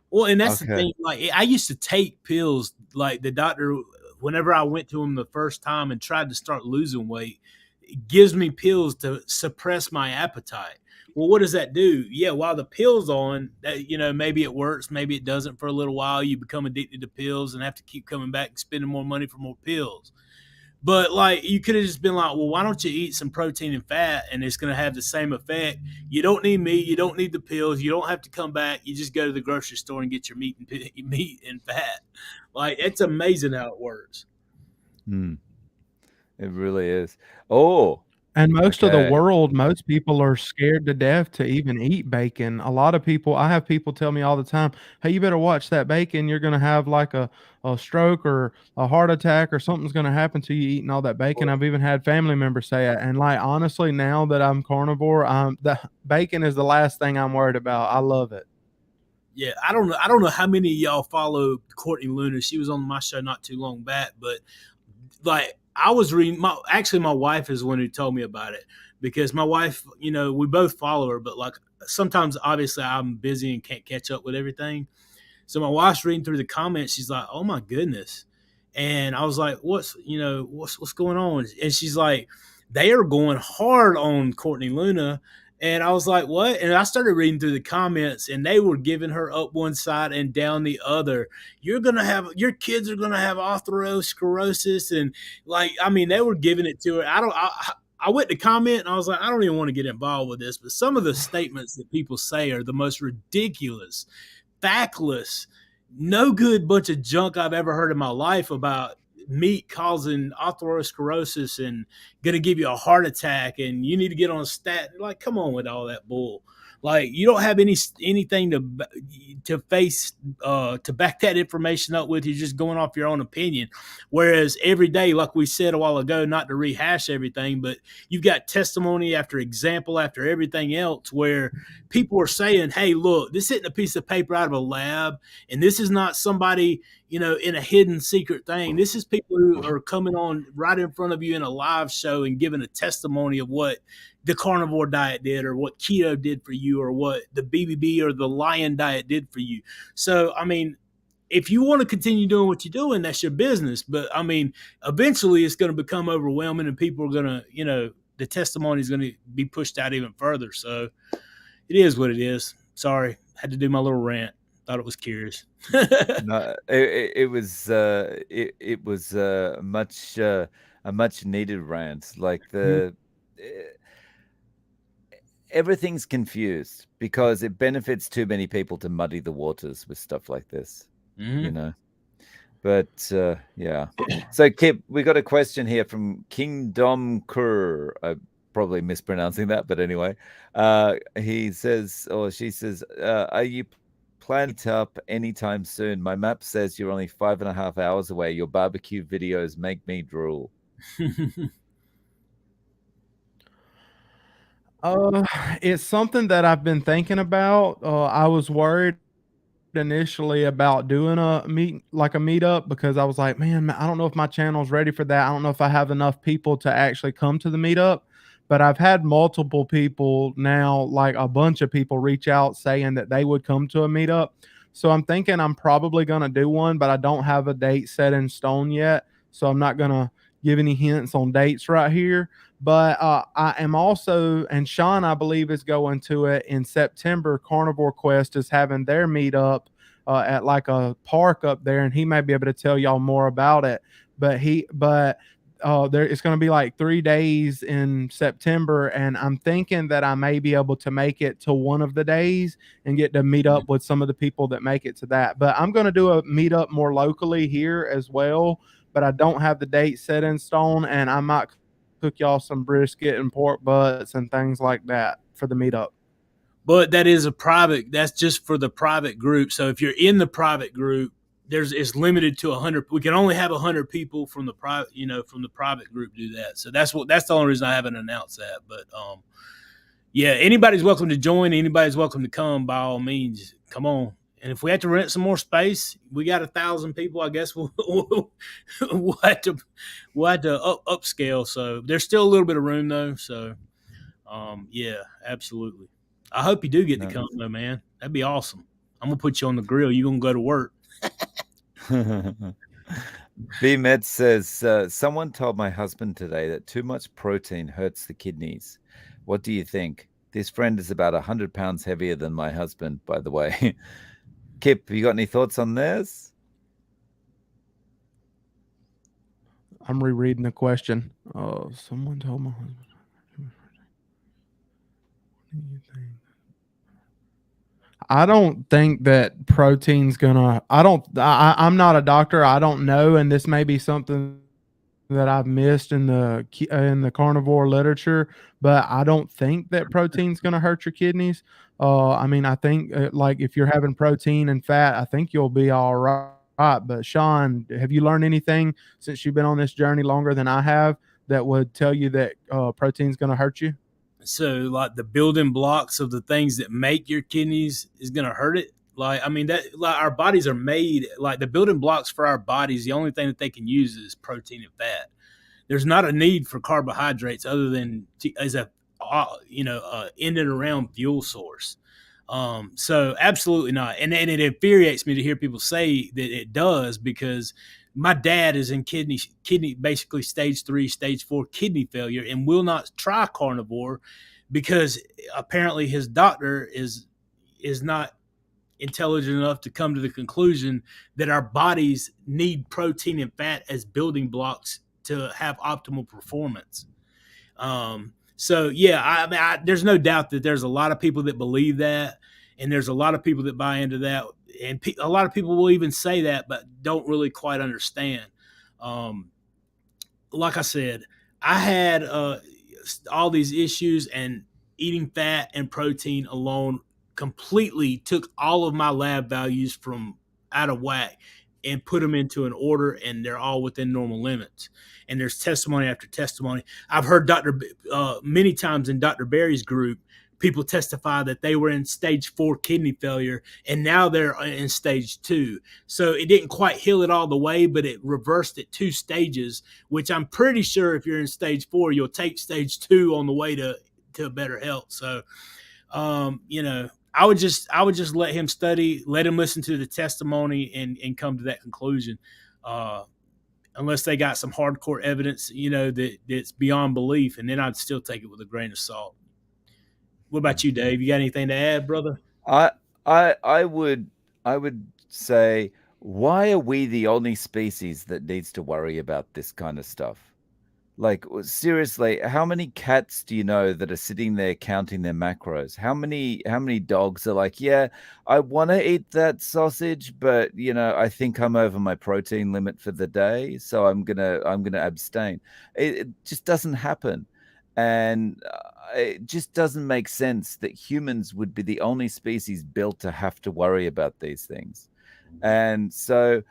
Well, and that's the thing. Like, I used to take pills. Like, the doctor, whenever I went to him the first time and tried to start losing weight, it gives me pills to suppress my appetite. Well, what does that do? Yeah, while the pill's on, that maybe it works, maybe it doesn't for a little while. You become addicted to pills and have to keep coming back and spending more money for more pills. But like you could have just been like, well, why don't you eat some protein and fat and it's going to have the same effect. You don't need meat, you don't need the pills, you don't have to come back. You just go to the grocery store and get your meat and fat. Like it's amazing how it works. It really is. Oh, And most of the okay. world, most people are scared to death to even eat bacon. A lot of people, I have people tell me all the time, "Hey, you better watch that bacon. You're gonna have like a stroke or a heart attack or something's gonna happen to you eating all that bacon." I've even had family members say it. And like honestly, now that I'm carnivore, the bacon is the last thing I'm worried about. I love it. Yeah, I don't know. I don't know how many of y'all follow Courtney Luna. She was on my show not too long back, but like I was reading my wife is the one who told me about it because my wife, we both follow her, but like sometimes obviously I'm busy and can't catch up with everything. So my wife's reading through the comments. She's like, "Oh my goodness," and I was like, what's going on?" And she's like, "They are going hard on Courtney Luna." And I was like, "What?" And I started reading through the comments, and they were giving her up one side and down the other. Your kids are gonna have atherosclerosis, and like, I mean, they were giving it to her. I went to comment and I was like, I don't even want to get involved with this, but some of the statements that people say are the most ridiculous, factless, no good bunch of junk I've ever heard in my life about meat causing atherosclerosis and going to give you a heart attack and you need to get on a statin. Like, come on with all that bull. Like, you don't have anything to face to back that information up with. You're just going off your own opinion. Whereas every day, like we said a while ago, not to rehash everything, but you've got testimony after example after everything else where people are saying, "Hey, look, this isn't a piece of paper out of a lab, and this is not somebody." In a hidden secret thing. This is people who are coming on right in front of you in a live show and giving a testimony of what the carnivore diet did or what keto did for you or what the BBB or the lion diet did for you. So, I mean, if you want to continue doing what you're doing, that's your business. But I mean, eventually it's going to become overwhelming and people are going to, the testimony is going to be pushed out even further. So it is what it is. Sorry. Had to do my little rant. Thought it was curious. No, it was a much needed rant. Like everything's confused because it benefits too many people to muddy the waters with stuff like this, But yeah. So Kipp, we got a question here from Kingdom Kur. I'm probably mispronouncing that, but anyway, he says, or she says, "Are you planning up anytime soon? My map says you're only 5.5 hours away. Your barbecue videos make me drool." It's something that I've been thinking about. I was worried initially about doing a meetup because I was like, man, I don't know if my channel's ready for that. I don't know if I have enough people to actually come to the meetup. But I've had multiple people now, like a bunch of people reach out saying that they would come to a meetup. So I'm thinking I'm probably going to do one, but I don't have a date set in stone yet. So I'm not going to give any hints on dates right here. But I am also, and Sean, I believe, is going to it in September. Carnivore Quest is having their meetup at like a park up there, and he may be able to tell y'all more about it. But there it's going to be like 3 days in September, and I'm thinking that I may be able to make it to one of the days and get to meet up with some of the people that make it to that. But I'm going to do a meetup more locally here as well, but I don't have the date set in stone, and I might cook y'all some brisket and pork butts and things like that for the meetup. But that's just for the private group. So if you're in the private group, it's limited to 100. We can only have 100 people from the private group do that. So that's the only reason I haven't announced that. But yeah, anybody's welcome to join. Anybody's welcome to come. By all means, come on. And if we have to rent some more space, we got 1,000 people. I guess we'll have to upscale. So there's still a little bit of room though. So yeah, absolutely. I hope you do get to come though, man. That'd be awesome. I'm gonna put you on the grill. You gonna go to work? B Med says, "Someone told my husband today that too much protein hurts the kidneys. What do you think?" This friend is about 100 pounds heavier than my husband, by the way. Kipp, you got any thoughts on this? I'm rereading the question. Someone told my husband. What do you think? I don't think that protein's gonna. I'm not a doctor. I don't know, and this may be something that I've missed in the carnivore literature, but I don't think that protein's going to hurt your kidneys. I mean, I think like if you're having protein and fat, I think you'll be all right. But Sean, have you learned anything since you've been on this journey longer than I have that would tell you that protein's going to hurt you? So like the building blocks of the things that make your kidneys is going to hurt it. Like, I mean, that like our bodies are made, like the building blocks for our bodies, the only thing that they can use is protein and fat. There's not a need for carbohydrates other than as a in and around fuel source. So absolutely not. And it infuriates me to hear people say that it does, because my dad is in kidney basically stage 3, stage 4 kidney failure, and will not try carnivore because apparently his doctor is not intelligent enough to come to the conclusion that our bodies need protein and fat as building blocks to have optimal performance. So yeah, I mean, there's no doubt that there's a lot of people that believe that, and there's a lot of people that buy into that, and a lot of people will even say that, but don't really quite understand. Like I said, I had all these issues, and eating fat and protein alone completely took all of my lab values from out of whack and put them into an order, and they're all within normal limits. And there's testimony after testimony. I've heard many times in Dr. Berry's group, people testify that they were in stage 4 kidney failure, and now they're in stage 2. So it didn't quite heal it all the way, but it reversed it 2 stages, which I'm pretty sure if you're in stage 4, you'll take stage 2 on the way to better health. So, I would just let him study, let him listen to the testimony, and come to that conclusion. Unless they got some hardcore evidence, that's beyond belief, and then I'd still take it with a grain of salt. What about you, Dave? You got anything to add, brother? I would say, why are we the only species that needs to worry about this kind of stuff? Like, seriously, how many cats do you know that are sitting there counting their macros? How many dogs are like, yeah, I want to eat that sausage, but I think I'm over my protein limit for the day, so I'm gonna abstain. It just doesn't happen, and it just doesn't make sense that humans would be the only species built to have to worry about these things. And so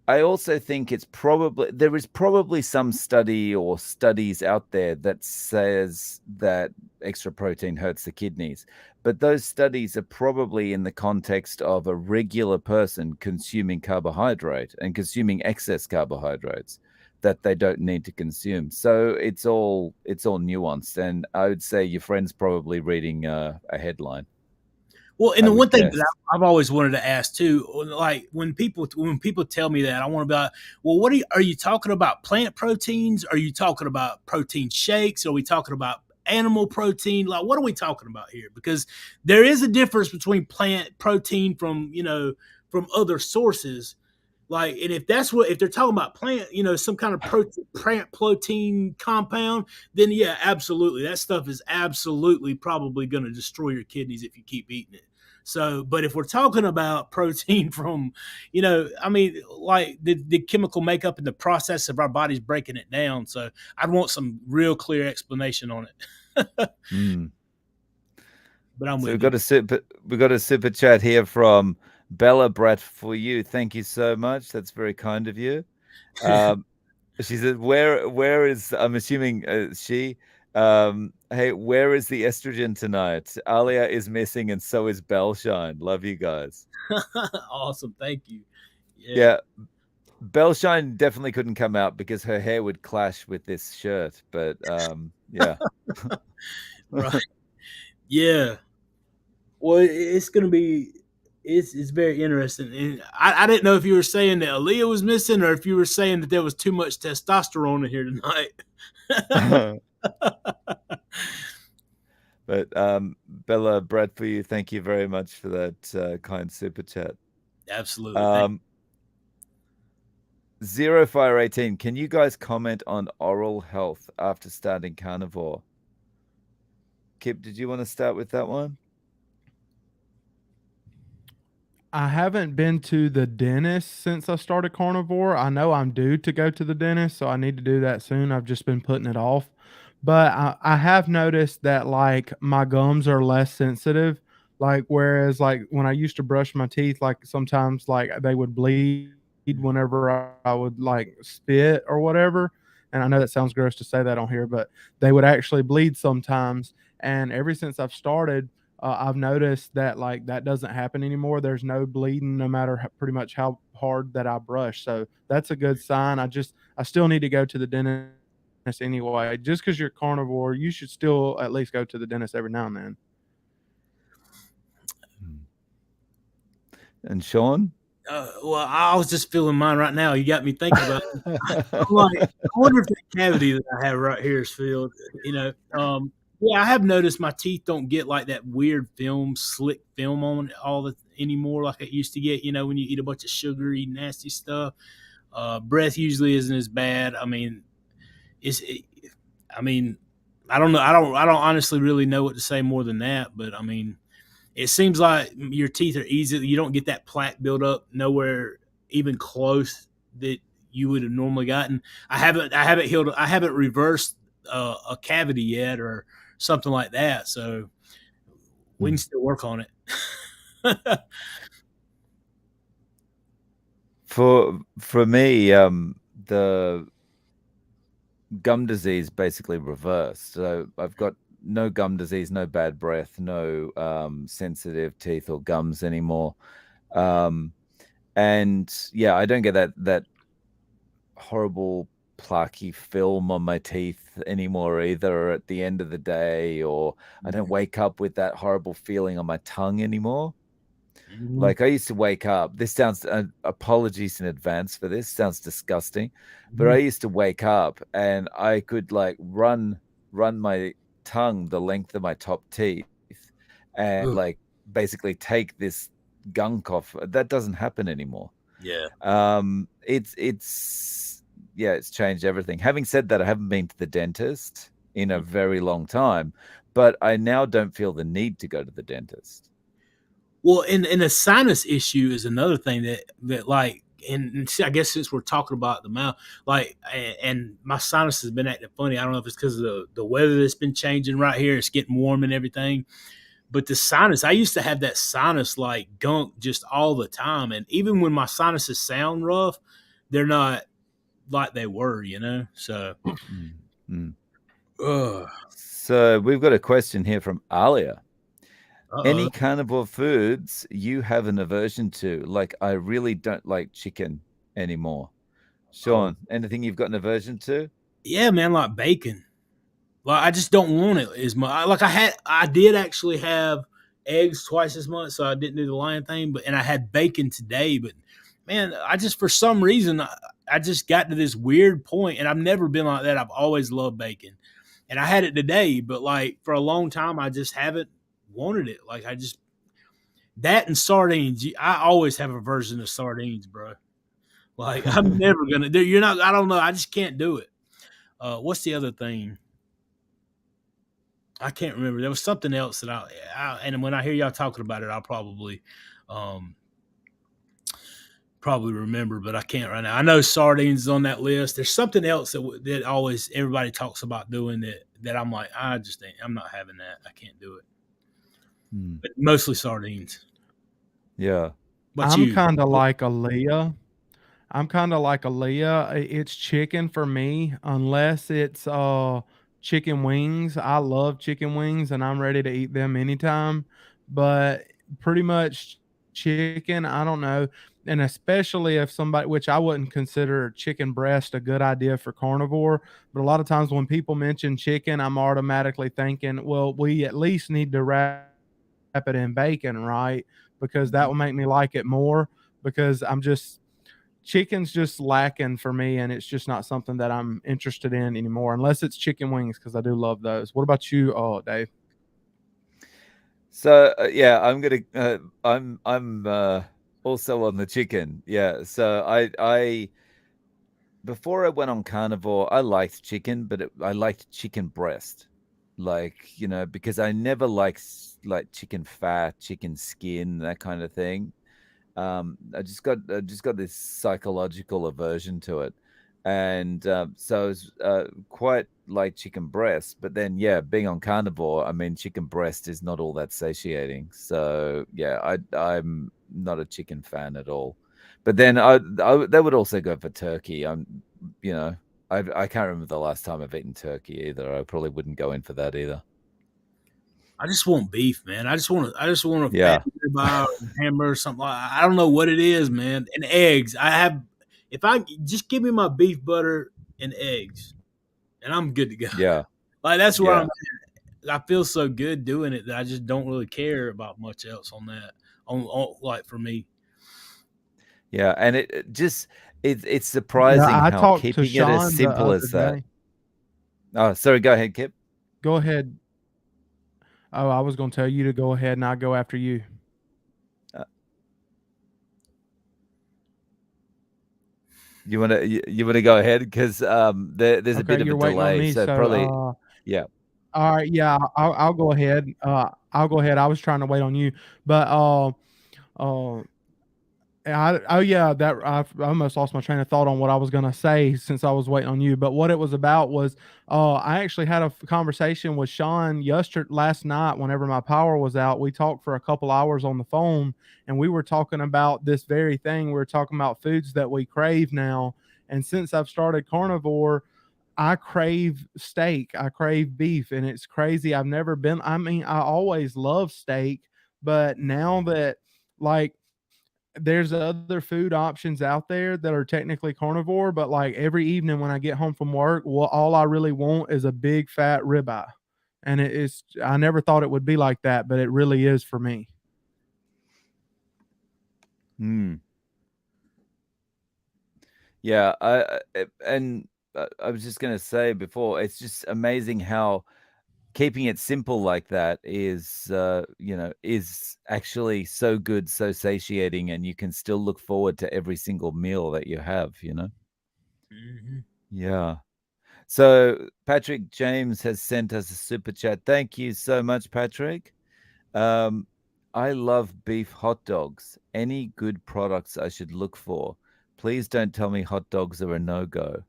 I also think there is probably some study or studies out there that says that extra protein hurts the kidneys, but those studies are probably in the context of a regular person consuming carbohydrate and consuming excess carbohydrates that they don't need to consume. So it's all nuanced, and I would say your friend's probably reading a headline. Well, and the one thing that I've always wanted to ask too, like when people tell me that, I want to be like, well, what are you talking about? Plant proteins? Are you talking about protein shakes? Are we talking about animal protein? Like, what are we talking about here? Because there is a difference between plant protein from other sources. Like, and if they're talking about plant, some kind of plant protein compound, then yeah, absolutely. That stuff is absolutely probably going to destroy your kidneys if you keep eating it. So, but if we're talking about protein from, like the chemical makeup and the process of our bodies breaking it down. So I'd want some real clear explanation on it. But I'm with you. We've got a super chat here from Bella Brat for you. Thank you so much. That's very kind of you. She said, where is, I'm assuming she, hey, where is the estrogen tonight? Alia is missing, and so is Bellshine. Love you guys. Awesome. Thank you. Yeah. Bellshine definitely couldn't come out because her hair would clash with this shirt, but yeah. Right. Yeah. Well, it's going to be, it's very interesting. And I didn't know if you were saying that Aaliyah was missing, or if you were saying that there was too much testosterone in here tonight. But Bella, Brad, for you, thank you very much for that kind super chat. Absolutely. 0518, can you guys comment on oral health after starting carnivore? Kipp, did you want to start with that one? I haven't been to the dentist since I started carnivore. I know I'm due to go to the dentist, so I need to do that soon. I've just been putting it off. But I have noticed that like my gums are less sensitive. Like whereas like when I used to brush my teeth, like sometimes like they would bleed whenever I would like spit or whatever. And I know that sounds gross to say that on here, but they would actually bleed sometimes. And ever since I've started, I've noticed that like that doesn't happen anymore. There's no bleeding, no matter pretty much how hard that I brush. So that's a good sign. I still need to go to the dentist anyway. Just because you're carnivore, you should still at least go to the dentist every now and then. And Sean? Well, I was just feeling mine right now. You got me thinking about it. I'm like, I wonder if the cavity that I have right here is filled. Yeah, I have noticed my teeth don't get like that weird slick film on it anymore like it used to get. When you eat a bunch of sugary, nasty stuff. Breath usually isn't as bad. I mean, I don't know. I don't honestly really know what to say more than that. But I mean, it seems like your teeth are easy. You don't get that plaque buildup nowhere even close that you would have normally gotten. I haven't healed. I haven't reversed a cavity yet or something like that. So we can still work on it. For me, the gum disease basically reversed. So I've got no gum disease, no bad breath, no sensitive teeth or gums anymore. And yeah, I don't get that horrible plaquey film on my teeth anymore either at the end of the day, or I don't wake up with that horrible feeling on my tongue anymore. Like I used to wake up. This sounds apologies in advance for this. Sounds disgusting, but I used to wake up and I could like run my tongue the length of my top teeth and Ugh. like basically take this gunk off. That doesn't happen anymore. Yeah. It's changed everything. Having said that, I haven't been to the dentist in a very long time, but I now don't feel the need to go to the dentist. Well, and a sinus issue is another thing that like, and see, I guess since we're talking about the mouth, like, and my sinus has been acting funny. I don't know if it's because of the weather that's been changing right here. It's getting warm and everything. But the sinus, I used to have that sinus like gunk just all the time. And even when my sinuses sound rough, they're not like they were, So, So we've got a question here from Alia. Any uh-oh. carnivore foods you have an aversion to? Like, I really don't like chicken anymore. Sean, anything you've got an aversion to? Yeah, man, like bacon. Like I just don't want it as much. Like I did actually have eggs twice as much, so I didn't do the lion thing. And I had bacon today. But man, I just for some reason I just got to this weird point, and I've never been like that. I've always loved bacon, and I had it today. But like for a long time, I just haven't wanted it. Like that and sardines. I always have a version of sardines, bro. Like I'm never gonna. You're not. I don't know. I just can't do it. What's the other thing? I can't remember. There was something else that and when I hear y'all talking about it, I'll um, probably remember, but I can't right now. I know sardines is on that list. There's something else that always everybody talks about doing that I'm like, I'm not having that. I can't do it. But mostly sardines. Yeah. I'm kind of like Aaliyah. It's chicken for me, unless it's chicken wings. I love chicken wings and I'm ready to eat them anytime. But pretty much chicken, I don't know. And especially if somebody, which I wouldn't consider chicken breast a good idea for carnivore, but a lot of times when people mention chicken, I'm automatically thinking, well, we at least need to wrap it in bacon, right? Because that will make me like it more. Because chicken's just lacking for me, and it's just not something that I'm interested in anymore, unless it's chicken wings, because I do love those. What about you, Dave? So yeah, I'm also on the chicken. Yeah. So I before I went on carnivore, I liked chicken, but I liked chicken breast. Like, because I never liked like chicken fat, chicken skin, that kind of thing. I just got this psychological aversion to it, and so it's quite like chicken breast. But then, yeah, being on carnivore, I mean, chicken breast is not all that satiating. So yeah, I'm not a chicken fan at all. But then they would also go for turkey. You know, I can't remember the last time I've eaten turkey either. I probably wouldn't go in for that either. I just want beef, man. I just want a fat Yeah, ribeye or a hamburger or something. I don't know what it is, man. And eggs. If I just give me my beef butter and eggs, and I'm good to go. yeah, Like that's where I'm yeah. at. I feel so good doing it that I just don't really care about much else on that. On like for me. Yeah, and it's Yeah, surprising I how talked to keeping it as Sean the simple other as that. day. Oh, sorry, go ahead, Kip. Go ahead. Oh, I was going to tell you to go ahead, and I'll go after you. Uh, you want to go ahead because there's a Okay, bit of a you're waiting on delay, me. so So, probably yeah, all right, yeah, I'll go ahead. I'll go ahead. I was trying to wait on you, but uh, oh yeah, that I almost lost my train of thought on what I was gonna say since I was waiting on you. But what it was about was, I actually had a conversation with Sean last night. Whenever my power was out, we talked for a couple hours on the phone, and we were talking about this very thing. We were talking about foods that we crave now, and since I've started carnivore, I crave steak. I crave beef, and it's crazy. I've never been. I mean, I always loved steak, but now that like there's other food options out there that are technically carnivore, but like every evening when I get home from work, well, all I really want is a big fat ribeye. And I never thought it would be like that, but it really is for me. hmm. Yeah. And I was just gonna say before, it's just amazing how keeping it simple like that is actually so good, so satiating, and you can still look forward to every single meal that you have. Mhm. Yeah. So Patrick James has sent us a super chat. Thank you so much, Patrick. Um, I love beef hot dogs. Any good products I should look for? Please don't tell me hot dogs are a no-go.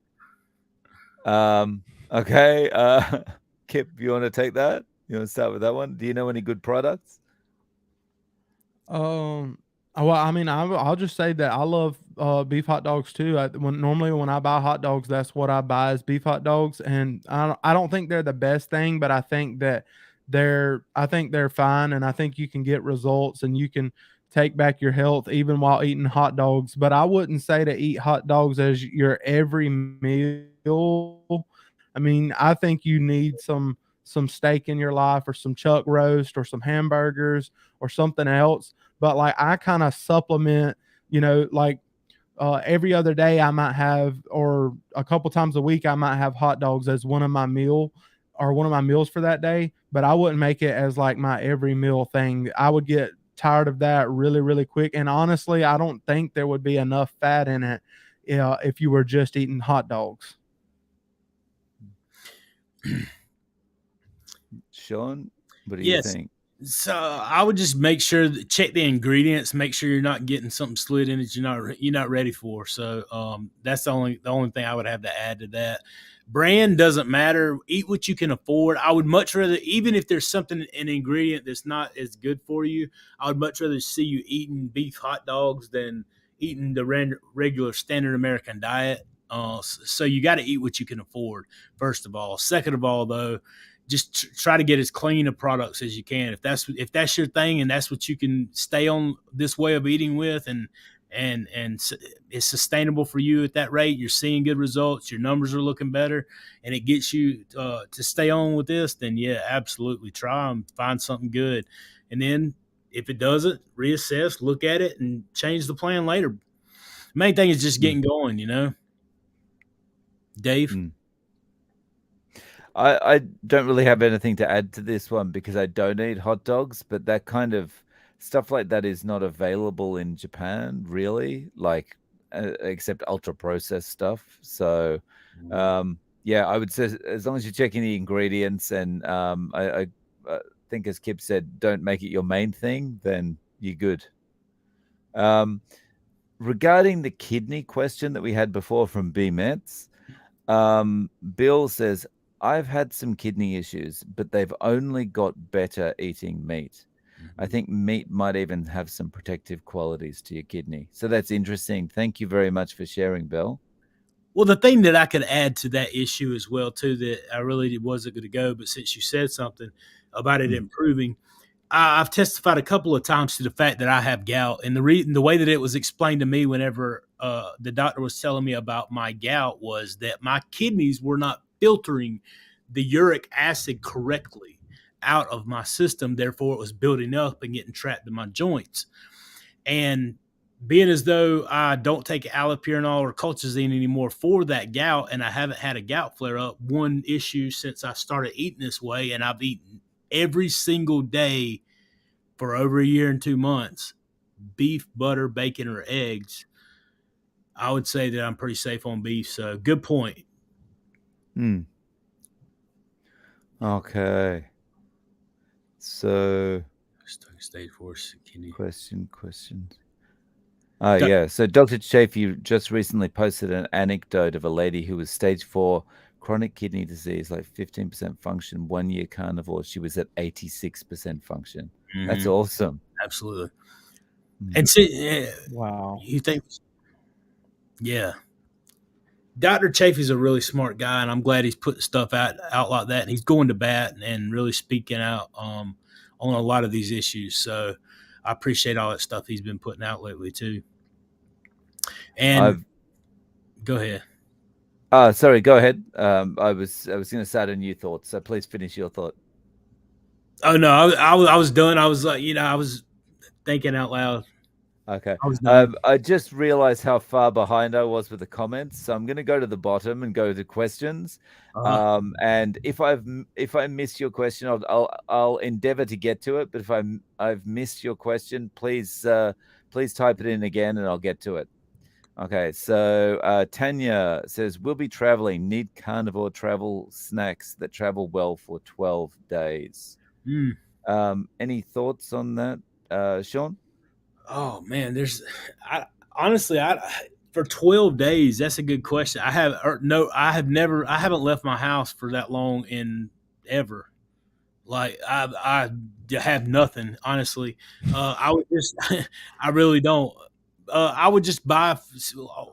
Okay. Kip, you want to take that? You want to start with that one? Do you know any good products? Um, well, I mean, I'll just say that I love beef hot dogs too. Normally when I buy hot dogs, that's what I buy is beef hot dogs, and I don't think they're the best thing, but I think that I think they're fine, and I think you can get results, and you can take back your health even while eating hot dogs. But I wouldn't say to eat hot dogs as your every meal. I mean, I think you need some steak in your life, or some chuck roast, or some hamburgers, or something else. But like I kind of supplement, like every other day I might have, or a couple times a week I might have hot dogs as one of my meals for that day. But I wouldn't make it as like my every meal thing. I would get tired of that really, really quick. And honestly, I don't think there would be enough fat in it, if you were just eating hot dogs. Sean, what do you Yes. think? So I would just make sure that check the ingredients, make sure you're not getting something slid in that you're not ready for. So that's the only thing I would have to add to that. Brand doesn't matter. Eat what you can afford. I would much rather, even if there's something an ingredient that's not as good for you, I would much rather see you eating beef hot dogs than eating the regular standard American diet. So you got to eat what you can afford. First of all. Second of all, though, just try to get as clean of products as you can. If that's your thing and that's what you can stay on this way of eating with, and it's sustainable for you at that rate, you're seeing good results, your numbers are looking better, and it gets you to stay on with this, then yeah, absolutely try and find something good. And then if it doesn't, reassess, look at it, and change the plan later. Main thing is just Mm, getting going, Dave. mm. I don't really have anything to add to this one because I don't eat hot dogs, but that kind of stuff like that is not available in Japan, really, like except ultra processed stuff. So, yeah, I would say as long as you're checking the ingredients and I think as Kip said, don't make it your main thing, then you're good. Um, Regarding the kidney question that we had before from B Mets, Bill says, I've had some kidney issues, but they've only got better eating meat. I think meat might even have some protective qualities to your kidney. So that's interesting. Thank you very much for sharing, Bill. Well, the thing that I could add to that issue as well, too, that I really wasn't going to go, but since you said something about it improving, I've testified a couple of times to the fact that I have gout, and the way that it was explained to me whenever the doctor was telling me about my gout was that my kidneys were not filtering the uric acid correctly out of my system. Therefore, it was building up and getting trapped in my joints. And being as though I don't take allopurinol or colchicine anymore for that gout, and I haven't had a gout flare up, one issue since I started eating this way, and I've eaten every single day for over a year and 2 months, beef, butter, bacon, or eggs, I would say that I'm pretty safe on beef. So good point. Okay. So Stage 4 kidney. question. Oh, yeah. So Dr. Chafee just recently posted an anecdote of a lady who was stage 4 chronic kidney disease, like 15% function, 1 year carnivore. She was at 86% function. That's awesome. Absolutely. And see, Wow. you think, yeah. Dr. Chafee's a really smart guy, and I'm glad he's putting stuff out like that. And he's going to bat and really speaking out on a lot of these issues. So I appreciate all that stuff he's been putting out lately too. And go ahead. Sorry, go ahead. I was going to start a new thought, so please finish your thought. Oh no, I was done. I was like, I was thinking out loud. Okay. I just realized how far behind I was with the comments, so I'm going to go to the bottom and go to questions. And if I miss your question, I'll endeavor to get to it. But if I've missed your question, please type it in again, and I'll get to it. Okay. So Tanya says, we'll be traveling. Need carnivore travel snacks that travel well for 12 days. Any thoughts on that, Sean? Oh man, honestly, for 12 days, that's a good question. I haven't left my house for that long in ever. Like I have nothing, honestly. I would just, I really don't. I would just buy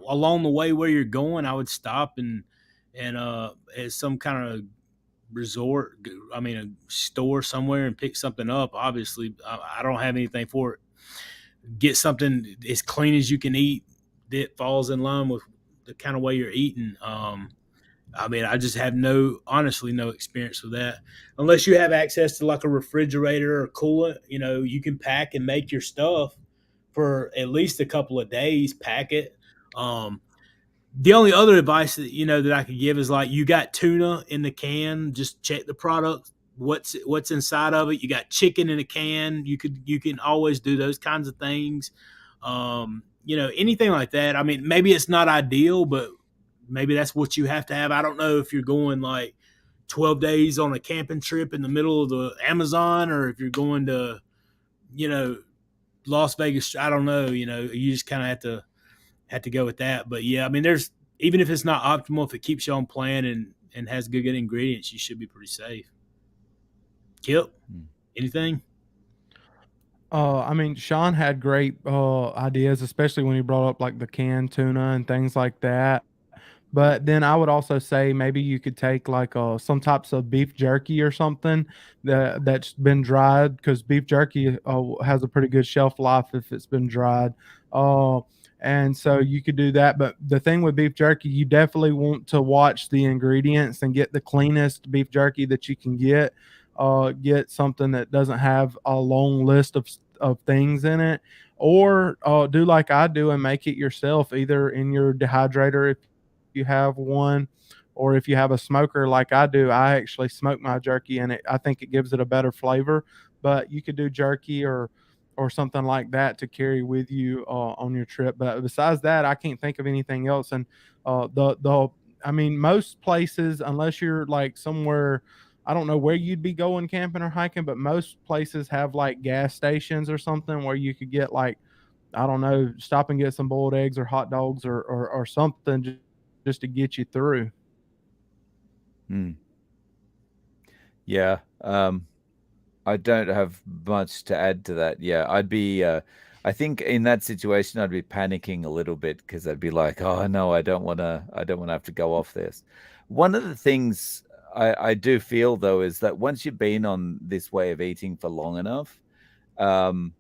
along the way where you're going. I would stop and at some kind of resort, a store somewhere and pick something up. Obviously, I don't have anything for it. Get something as clean as you can eat that falls in line with the kind of way you're eating. I just have honestly no experience with that. Unless you have access to like a refrigerator or coolant, you can pack and make your stuff for at least a couple of days, pack it. The only other advice that I could give is like, you got tuna in the can, just check the product, what's inside of it. You got chicken in a can. You can always do those kinds of things. Anything like that. I mean, maybe it's not ideal, but maybe that's what you have to have. I don't know if you're going like 12 days on a camping trip in the middle of the Amazon, or if you're going to, Las Vegas. I don't know. You just kind of have to go with that. But yeah, I mean, even if it's not optimal, if it keeps you on plan and has good ingredients, you should be pretty safe. Kipp, anything? Sean had great ideas, especially when he brought up like the canned tuna and things like that. But then I would also say maybe you could take like some types of beef jerky or something that's been dried, because beef jerky has a pretty good shelf life if it's been dried. And so you could do that. But the thing with beef jerky, you definitely want to watch the ingredients and get the cleanest beef jerky that you can get. Get something that doesn't have a long list of things in it, or do like I do and make it yourself, either in your dehydrator if you have one, or if you have a smoker like I do, I actually smoke my jerky, and I think it gives it a better flavor. But you could do jerky or something like that to carry with you on your trip. But besides that, I can't think of anything else. And the I mean, most places, unless you're like somewhere, I don't know where you'd be going camping or hiking, but most places have like gas stations or something where you could get like, I don't know, stop and get some boiled eggs or hot dogs or something just to get you through. Hmm. Yeah. I don't have much to add to that. Yeah, I'd be. I think in that situation, I'd be panicking a little bit because I'd be like, "Oh no, I don't want to. I don't want to have to go off this." One of the things I do feel though is that once you've been on this way of eating for long enough, um,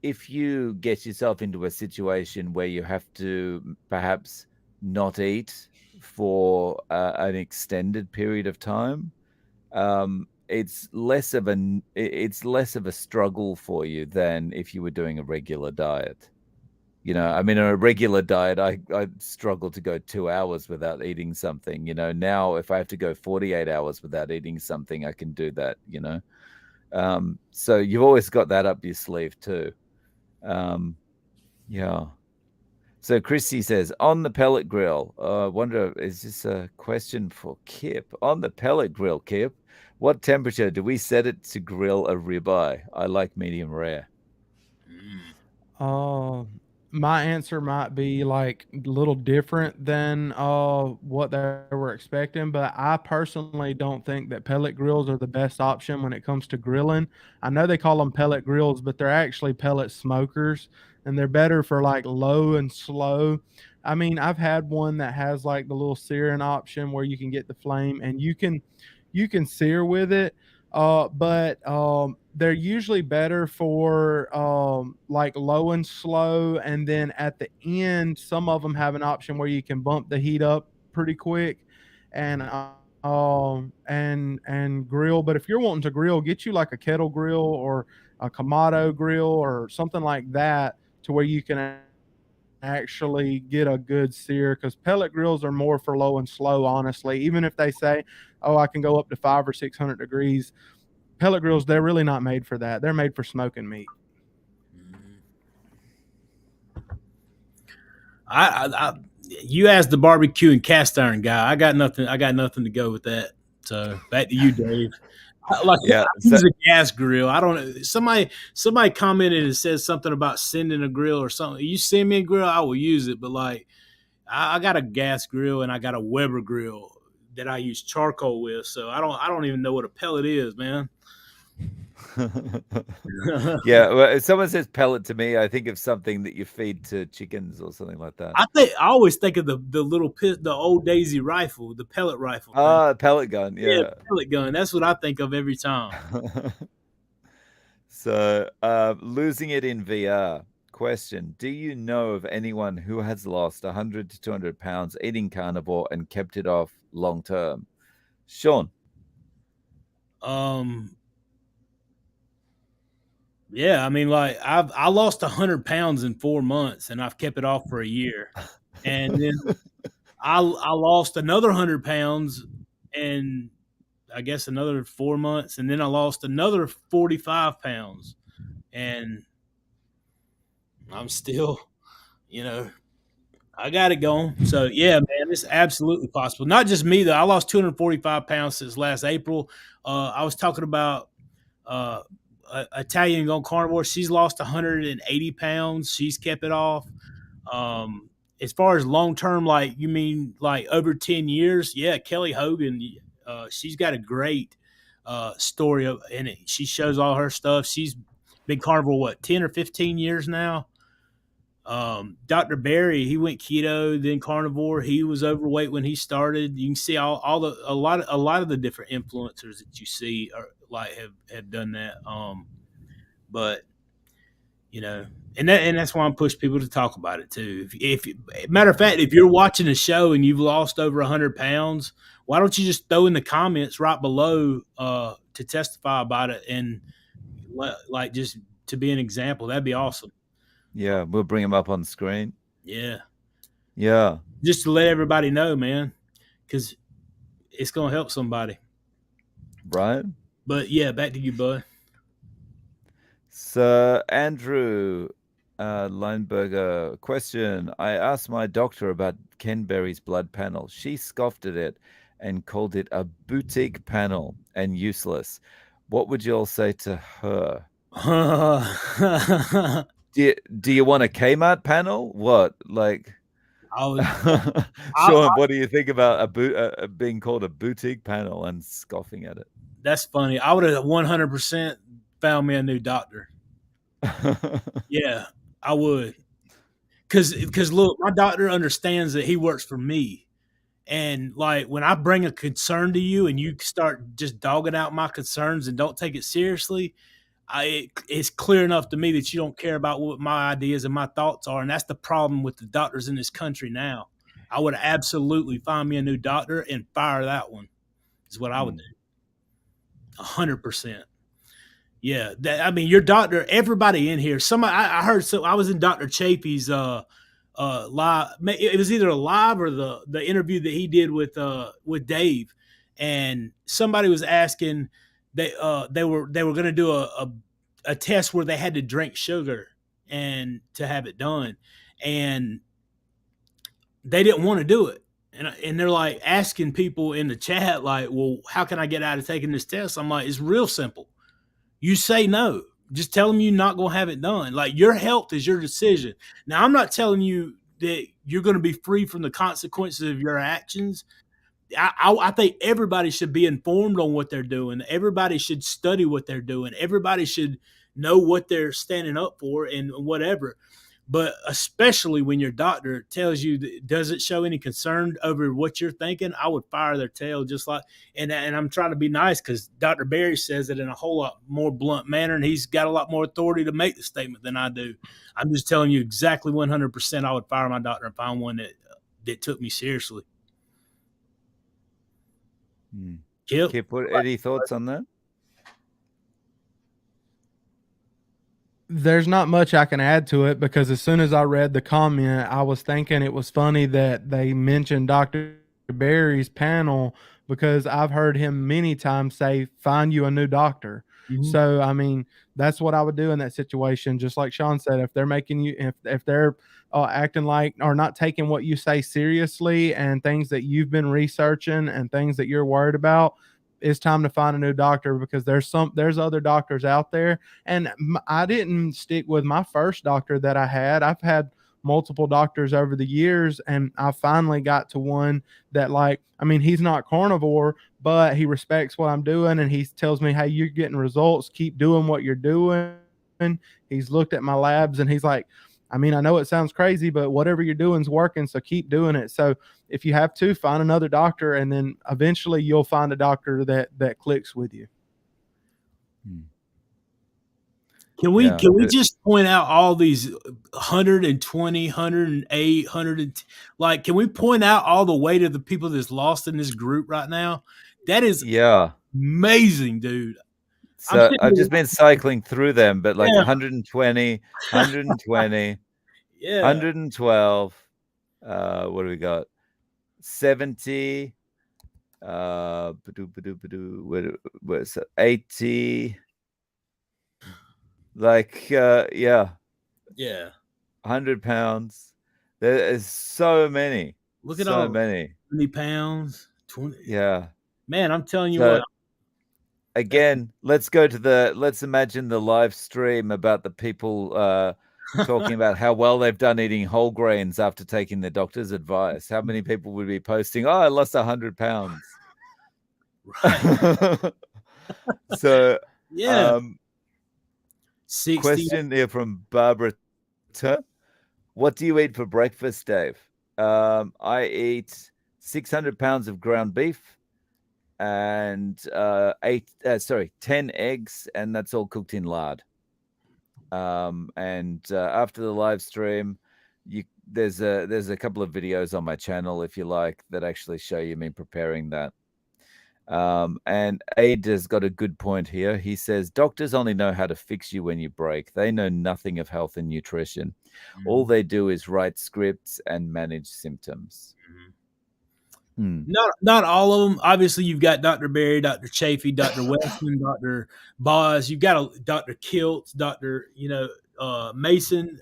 if you get yourself into a situation where you have to perhaps not eat for an extended period of time, it's less of a struggle for you than if you were doing a regular diet. I mean, a regular diet, I struggle to go 2 hours without eating something. Now if I have to go 48 hours without eating something, I can do that. So you've always got that up your sleeve too. Yeah. So Christy says, on the pellet grill, I wonder, is this a question for Kipp? On the pellet grill, Kipp, what temperature do we set it to grill a ribeye? I like medium rare. Uh, my answer might be like a little different than what they were expecting, but I personally don't think that pellet grills are the best option when it comes to grilling. I know they call them pellet grills, but they're actually pellet smokers, and they're better for like low and slow. I mean, I've had one that has like the little searing option where you can get the flame and you can sear with it, but they're usually better for like low and slow, and then at the end, some of them have an option where you can bump the heat up pretty quick, and and grill. But if you're wanting to grill, get you like a kettle grill or a Kamado grill or something like that, to where you can actually get a good sear, because pellet grills are more for low and slow, honestly. Even if they say, oh, I can go up to 500 or 600 degrees, pellet grills, they're really not made for that. They're made for smoking meat. You asked the barbecue and cast iron guy. I got nothing. I got nothing to go with that. So back to you, Dave. Yeah. I use a gas grill. I don't know. Somebody commented and said something about sending a grill or something. You send me a grill, I will use it. But like, I got a gas grill and I got a Weber grill that I use charcoal with. So I don't even know what a pellet is, man. Yeah, well, if someone says pellet to me, I think of something that you feed to chickens or something like that. I always think of the little the old Daisy rifle, the pellet rifle thing. Ah, pellet gun. Yeah, Yeah. pellet gun. That's what I think of every time. So, losing it in VR. Question: do you know of anyone who has lost 100 to 200 pounds eating carnivore and kept it off long term? Sean. Yeah, I mean, like I lost 100 pounds in 4 months, and I've kept it off for a year, and then I lost another 100 pounds, and I guess another 4 months, and then I lost another 45 pounds, and I'm still, you know, I got it going. So yeah, man, it's absolutely possible. Not just me though. I lost 245 pounds since last April. I was talking about Italian on carnivore. She's lost 180 pounds. She's kept it off. As far as long term, like you mean like over 10 years? Yeah, Kelly Hogan. She's got a great story of, and she shows all her stuff. She's been carnivore 10 or 15 years now. Dr. Barry, he went keto, then carnivore. He was overweight when he started. You can see all the a lot of the different influencers that you see are like have done that. But and that's why I'm pushing people to talk about it too. If matter of fact, if you're watching a show and you've lost over 100 pounds, why don't you just throw in the comments right below to testify about it, and like just to be an example? That'd be awesome. Yeah, we'll bring him up on screen. Yeah. Yeah. Just to let everybody know, man, because it's gonna help somebody. Right. But yeah, back to you, bud. So, Andrew Leinberger, question. I asked my doctor about Ken Berry's blood panel. She scoffed at it and called it a boutique panel and useless. What would you all say to her? Do you want a Kmart panel? What? Like, I would, I, Sean, what do you think about being called a boutique panel and scoffing at it? that's funny. I would have 100% found me a new doctor. Yeah, I would. Because look, my doctor understands that he works for me. And like when I bring a concern to you and you start just dogging out my concerns and don't take it seriously, it's clear enough to me that you don't care about what my ideas and my thoughts are. And that's the problem with the doctors in this country now. I would absolutely find me a new doctor and fire that one, is what I would do. 100%. Yeah. I mean, your doctor, everybody in here, somebody, I heard, so I was in Dr. Chapey's live. It was either a live or the interview that he did with Dave, and somebody was asking, they were going to do a test where they had to drink sugar and to have it done, and they didn't want to do it. And they're like asking people in the chat, like, well, how can I get out of taking this test? I'm like, it's real simple. You say no. Just tell them you're not going to have it done. Like, your health is your decision. Now, I'm not telling you that you're going to be free from the consequences of your actions. I think everybody should be informed on what they're doing. Everybody should study what they're doing. Everybody should know what they're standing up for and whatever. But especially when your doctor tells you that doesn't show any concern over what you're thinking, I would fire their tail just like. And I'm trying to be nice because Dr. Berry says it in a whole lot more blunt manner, and he's got a lot more authority to make the statement than I do. I'm just telling you exactly 100%. I would fire my doctor and find one that took me seriously. Kipp, any thoughts on that? There's not much I can add to it because as soon as I read the comment, I was thinking it was funny that they mentioned Dr. Berry's panel because I've heard him many times say, find you a new doctor. Mm-hmm. So, I mean, that's what I would do in that situation. Just like Sean said, if they're making you, if they're acting like or not taking what you say seriously and things that you've been researching and things that you're worried about, it's time to find a new doctor because there's other doctors out there. And I didn't stick with my first doctor that I had. I've had multiple doctors over the years, and I finally got to one that, like, I mean, he's not carnivore, but he respects what I'm doing, and he tells me, hey, you're getting results, keep doing what you're doing. He's looked at my labs and he's like, I mean, I know it sounds crazy, but whatever you're doing is working, so keep doing it. So if you have to, find another doctor, and then eventually you'll find a doctor that clicks with you. Can we just point out all these 120, 108, 100, like, can we point out all the weight of the people that's lost in this group right now? That is amazing, dude. So I've just been cycling through them, but like 120, 120, 112. What do we got? 70. Where's 80? Like 100 pounds. There is so many. Look at all many pounds. 20. Yeah, man, I'm telling you what. Again, let's imagine the live stream about the people talking about how well they've done eating whole grains after taking the doctor's advice. How many people would be posting, oh, I lost 100 pounds. Right. So, 60. Question here from Barbara. What do you eat for breakfast, Dave? I eat 600 pounds of ground beef and 10 eggs, and that's all cooked in lard. And after the live stream, there's a couple of videos on my channel, if you like, that actually show you me preparing that. And Aid has got a good point here. He says, doctors only know how to fix you when you break. They know nothing of health and nutrition. All they do is write scripts and manage symptoms. Not all of them. Obviously, you've got Dr. Berry, Dr. Chafee, Dr. Weston, Dr. Boz. You've got Dr. Kiltz, Dr. Mason.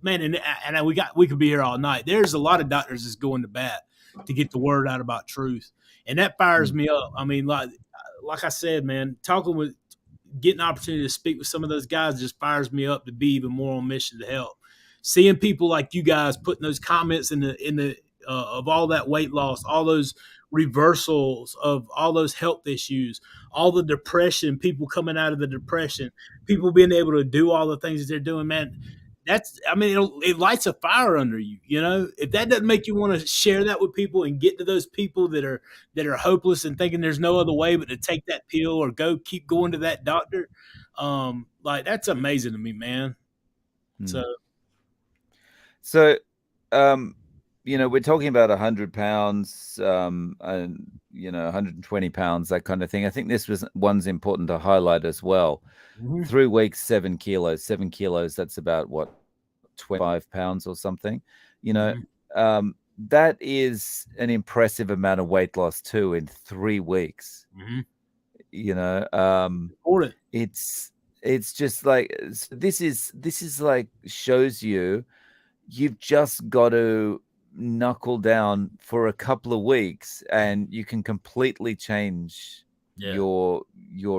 Man, and we could be here all night. There's a lot of doctors that's going to bat to get the word out about truth, and that fires me up. I mean, like I said, man, getting an opportunity to speak with some of those guys just fires me up to be even more on mission to help. Seeing people like you guys putting those comments in the of all that weight loss, all those reversals of all those health issues, all the depression, people coming out of the depression, people being able to do all the things that they're doing, man. It lights a fire under you. If that doesn't make you want to share that with people and get to those people that are hopeless and thinking there's no other way but to take that pill or keep going to that doctor, that's amazing to me, man. We're talking about 100 pounds, and 120 pounds, that kind of thing. I think one's important to highlight as well. 3 weeks, 7 kilos. 7 kilos, that's about what, 25 pounds or something. That is an impressive amount of weight loss too in 3 weeks. It's just like, this is like, shows you've just got to knuckle down for a couple of weeks and you can completely change your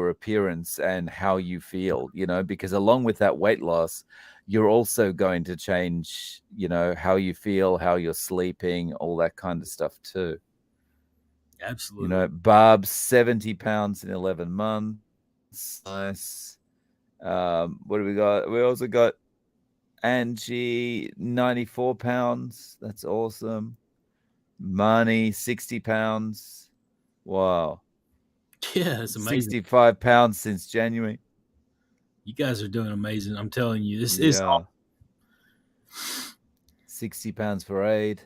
appearance and how you feel, because along with that weight loss, you're also going to change, how you feel, how you're sleeping, all that kind of stuff too. Absolutely. Barb's 70 pounds in 11 months. Nice. What do we got? We also got Angie, 94 pounds. That's awesome. Marnie, 60 pounds. Wow. Yeah, that's amazing. 65 pounds since January. You guys are doing amazing. I'm telling you, this is awesome. 60 pounds for Aid.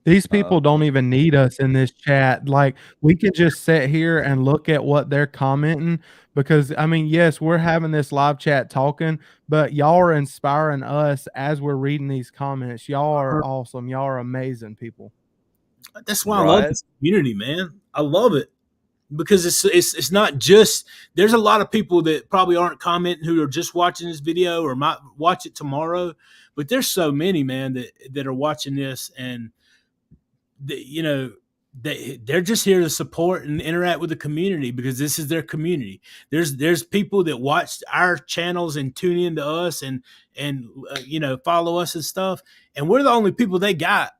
These people don't even need us in this chat. Like, we could just sit here and look at what they're commenting because, yes, we're having this live chat talking, but y'all are inspiring us as we're reading these comments. Y'all are awesome. Y'all are amazing people. That's why I love this community, man. I love it because it's not just, there's a lot of people that probably aren't commenting who are just watching this video or might watch it tomorrow, but there's so many, man, that are watching this and they're just here to support and interact with the community because this is their community. There's people that watch our channels and tune into us and follow us and stuff, and we're the only people they got.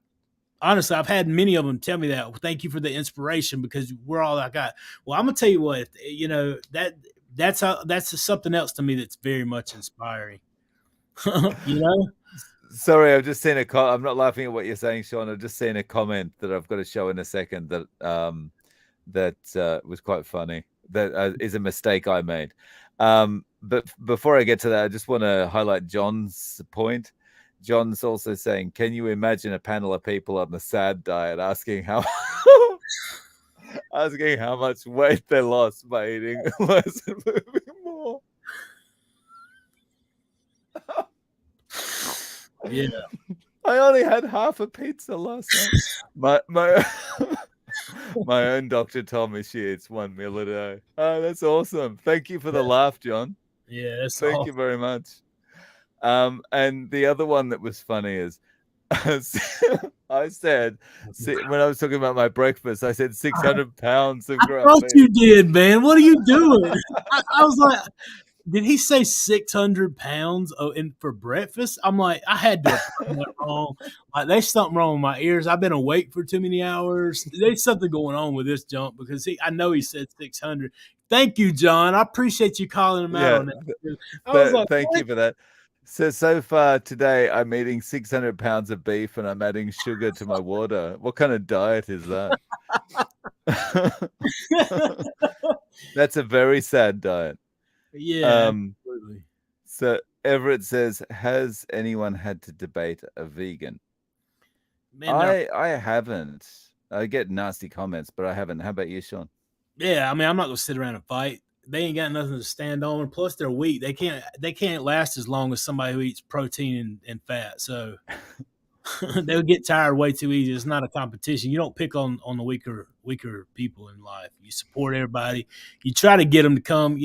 Honestly, I've had many of them tell me that. Well, thank you for the inspiration because we're all I got. Well, I'm gonna tell you what, that's something else to me that's very much inspiring. Sorry, I've just seen I'm not laughing at what you're saying, Sean. I've just seen a comment that I've got to show in a second that was quite funny. That is a mistake I made. But before I get to that, I just want to highlight John's point. John's also saying, can you imagine a panel of people on the SAD diet asking how much weight they lost by eating less and moving more? Yeah, I only had half a pizza last night. My own doctor told me she eats 1 meal a day. Oh, that's awesome! Thank you for the laugh, John. Yeah, thank you very much. And the other one that was funny is, I said when I was talking about my breakfast, I said 600 pounds of ground beef. You did, man. What are you doing? I was like, did he say 600 pounds for breakfast? I'm like, I had to have that wrong. Like, there's something wrong with my ears. I've been awake for too many hours. There's something going on with this jump because I know he said 600. Thank you, John. I appreciate you calling him out on that. Thank you for that. So far today, I'm eating 600 pounds of beef and I'm adding sugar to my water. What kind of diet is that? That's a very sad diet. Yeah, absolutely. So Everett says, has anyone had to debate a vegan? Man, I haven't. I get nasty comments, but I haven't. How about you, Sean? Yeah, I'm not going to sit around and fight. They ain't got nothing to stand on, and plus they're weak. They can't last as long as somebody who eats protein and fat. So They'll get tired way too easy. It's not a competition. You don't pick on the weaker people in life. You support everybody. You try to get them to come.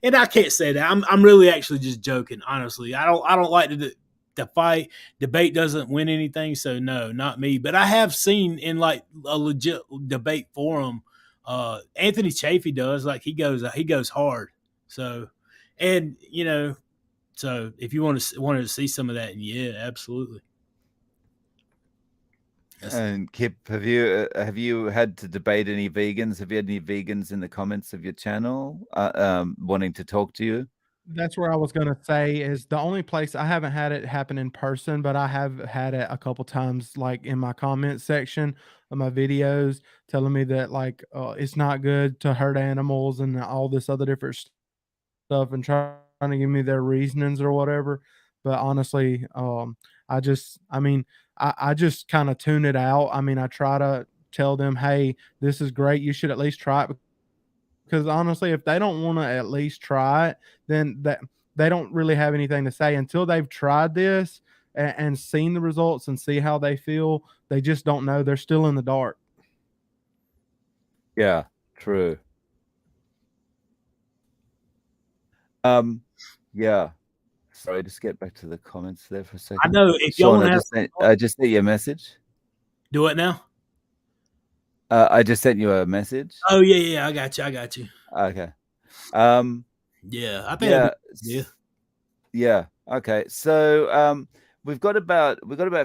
And I can't say that. I'm really actually just joking. Honestly, I don't like to fight. Debate doesn't win anything. So no, not me. But I have seen in like a legit debate forum. Anthony Chafee does, like he goes hard. So, and so if you wanted to see some of that, yeah, absolutely. And Kipp, have you had to debate any vegans? Have you had any vegans in the comments of your channel wanting to talk to you? That's where I was gonna say is the only place I haven't had it happen in person, but I have had it a couple times, like in my comment section of my videos, telling me that like it's not good to hurt animals and all this other different stuff, and trying to give me their reasonings or whatever. But honestly, I just kind of tune it out. I mean, I try to tell them, hey, this is great. You should at least try it, because honestly, if they don't want to at least try it, then that they don't really have anything to say until they've tried this and seen the results and see how they feel. They just don't know. They're still in the dark. Yeah, true. Yeah. Sorry, just get back to the comments there for a second. I know if y'all Sean, I just sent you a message. Do it now. I just sent you a message. Oh yeah, I got you. Okay. Yeah, I think. Yeah. Okay. So we've got about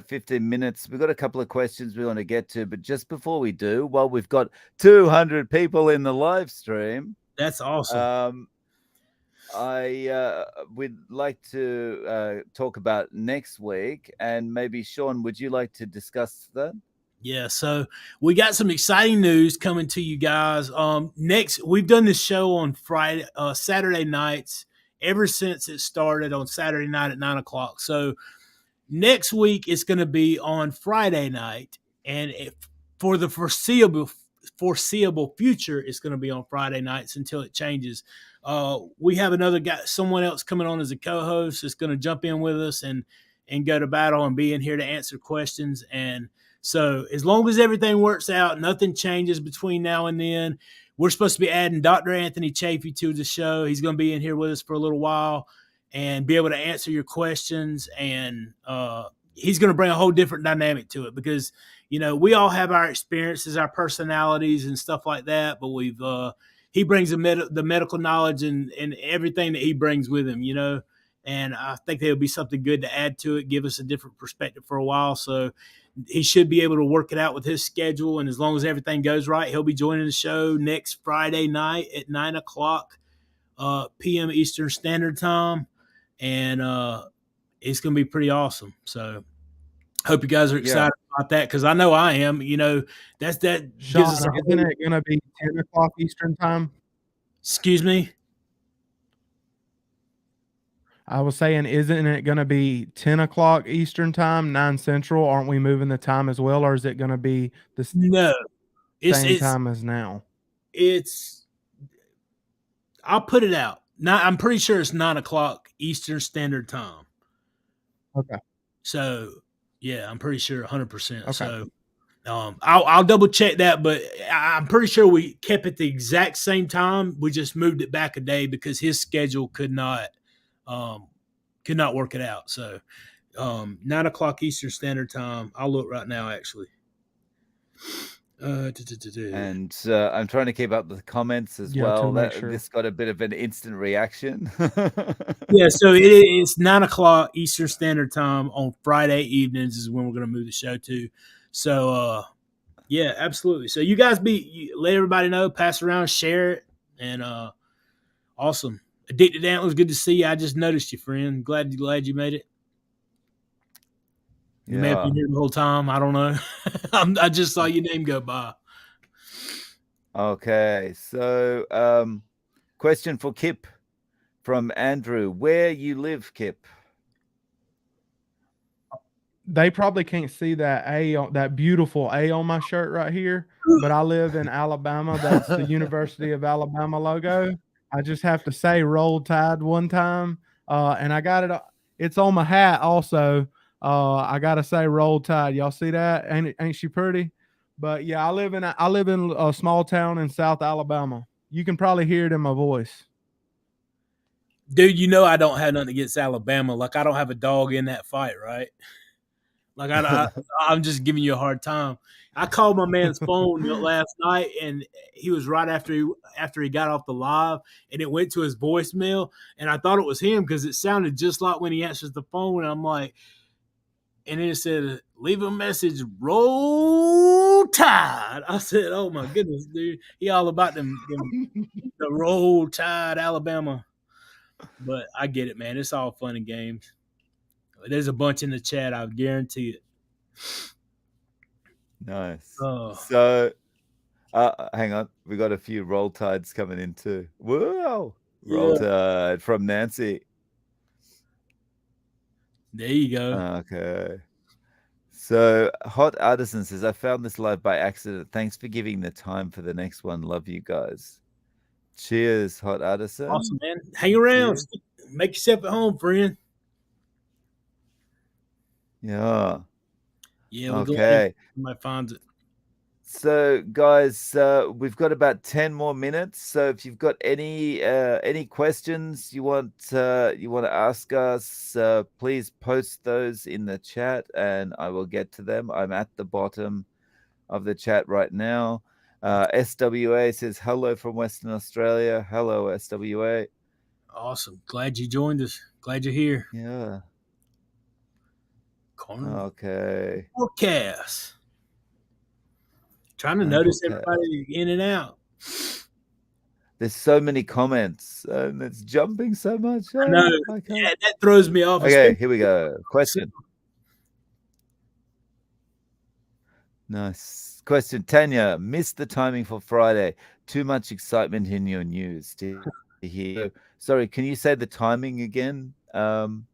15 minutes. We've got a couple of questions we want to get to, but just before we do, well, we've got 200 people in the live stream. That's awesome. I would like to talk about next week, and maybe Sean, would you like to discuss that? Yeah, so we got some exciting news coming to you guys. Next, we've done this show on Saturday nights ever since it started on Saturday night at 9:00. So next week it's going to be on Friday night, and for the foreseeable future, it's going to be on Friday nights until it changes. We have another guy, someone else coming on as a co-host that's going to jump in with us and go to battle and be in here to answer questions. And so as long as everything works out, nothing changes between now and then. We're supposed to be adding Dr. Anthony Chafee to the show. He's going to be in here with us for a little while and be able to answer your questions. And he's going to bring a whole different dynamic to it because, we all have our experiences, our personalities and stuff like that. But he brings the medical knowledge and everything that he brings with him, and I think there'll be something good to add to it, give us a different perspective for a while. So he should be able to work it out with his schedule. And as long as everything goes right, he'll be joining the show next Friday night at 9:00 p.m. Eastern Standard Time. And it's going to be pretty awesome. So hope you guys are excited about that, because I know I am. That Sean, gives us isn't it going to be 10:00 Eastern Time? Excuse me? I was saying, isn't it going to be 10:00 Eastern Time, 9 Central? Aren't we moving the time as well, or is it going to be the same time as now? I'll put it out. I'm pretty sure it's 9:00 Eastern Standard Time. Okay. So, yeah, I'm pretty sure 100%. Okay. So, I'll double check that, but I'm pretty sure we kept it the exact same time. We just moved it back a day because his schedule could not work it out. So 9:00 Eastern Standard Time. I'll look right now, actually. And I'm trying to keep up with the comments as well. This got a bit of an instant reaction. Yeah, so it's 9:00 Eastern Standard Time on Friday evenings is when we're going to move the show to. So, yeah, absolutely. So you guys let everybody know, pass around, share it, and awesome. Addicted Antlers, good to see you. I just noticed you, friend. Glad you made it. You may have been here the whole time. I don't know. I just saw your name go by. Okay, so question for Kipp from Andrew. Where you live, Kipp? They probably can't see that beautiful A on my shirt right here, but I live in Alabama. That's the University of Alabama logo. I just have to say Roll Tide one time. And I got it. It's on my hat also. I gotta say, Roll Tide. Y'all see that? Ain't she pretty? But yeah, I live in a small town in South Alabama. You can probably hear it in my voice. Dude, you know I don't have nothing against Alabama. Like I don't have a dog in that fight, right? Like I'm just giving you a hard time. I called my man's phone last night, and he was right after he got off the live, and it went to his voicemail, and I thought it was him because it sounded just like when he answers the phone, and I'm like, and then it said, "Leave a message, Roll Tide." I said, "Oh my goodness, dude, he all about them the Roll Tide, Alabama." But I get it, man. It's all fun and games. There's a bunch in the chat. I guarantee it. Nice. Oh, So, hang on. We got a few roll tides coming in too. Whoa. Roll yeah. tide from Nancy. There you go. Okay. So, Hot Artisan says, I found this live by accident. Thanks for giving the time for the next one. Love you guys. Cheers, Hot Artisan. Awesome, man. Hang around. Cheers. Make yourself at home, friend. Yeah. Yeah, we're Okay. glad somebody finds it. So, guys, we've got about 10 more minutes. So, if you've got any questions you want to ask us, please post those in the chat, and I will get to them. I'm at the bottom of the chat right now. SWA says hello from Western Australia. Hello, SWA. Awesome. Glad you joined us. Glad you're here. Yeah. Carnivore Okay. Forecast. Trying to Carnivore notice Cast. everybody in and out. There's so many comments, and it's jumping so much. I know. I can't. Yeah, that throws me off. Okay, here we go. Question. Nice. Question. Tanya, missed the timing for Friday. Too much excitement in your news to hear. Sorry, can you say the timing again, Sean?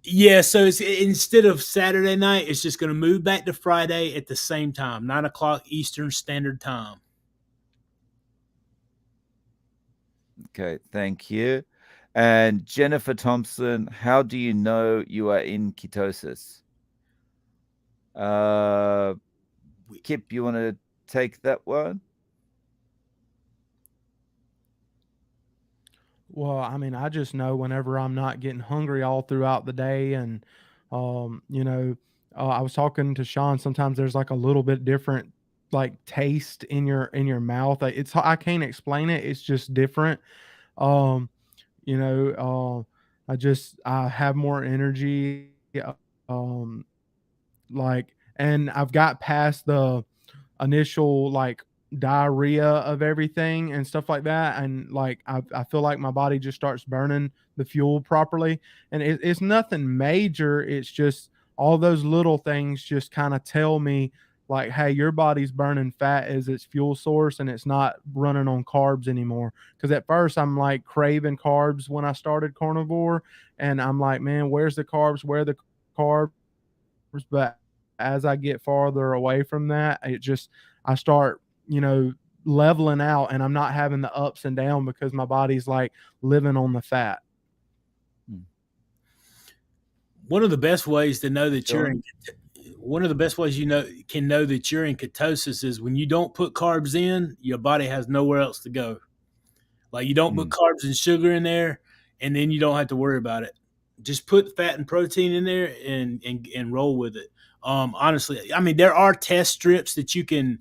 Yeah, so it's instead of Saturday night, it's just going to move back to Friday at the same time, 9:00 Eastern Standard Time. Okay, thank you. And Jennifer Thompson, how do you know you are in ketosis? Kipp, you want to take that one? Well, I mean, I just know whenever I'm not getting hungry all throughout the day, and I was talking to Sean. Sometimes there's like a little bit different, like taste in your mouth. I can't explain it. It's just different. Um, I have more energy. Um, and I've got past the initial like diarrhea of everything and stuff like that, and like I feel like my body just starts burning the fuel properly, and it's nothing major. It's just all those little things just kind of tell me like, hey, your body's burning fat as its fuel source, and it's not running on carbs anymore. Because at first I'm like craving carbs when I started carnivore, and I'm like, man, where's the carbs, where are the carbs? But as I get farther away from that, I start, leveling out, and I'm not having the ups and down because my body's like living on the fat. One of the best ways to know that you're in can know that you're in ketosis is when you don't put carbs in, your body has nowhere else to go. Like you don't put carbs and sugar in there, and then you don't have to worry about it. Just put fat and protein in there and roll with it. Honestly, I mean, there are test strips that you can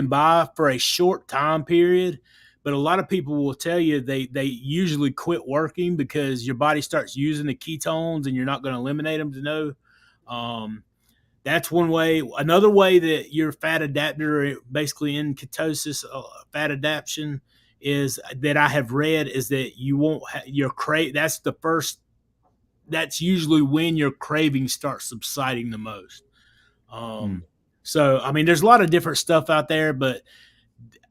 buy for a short time period, but a lot of people will tell you they usually quit working because your body starts using the ketones and you're not going to eliminate them to know. That's one way. Another way that your fat adapter, basically in ketosis, fat adaptation, is that I have read is that you won't your crave. That's the first. That's usually when your cravings start subsiding the most. So, I mean, there's a lot of different stuff out there, but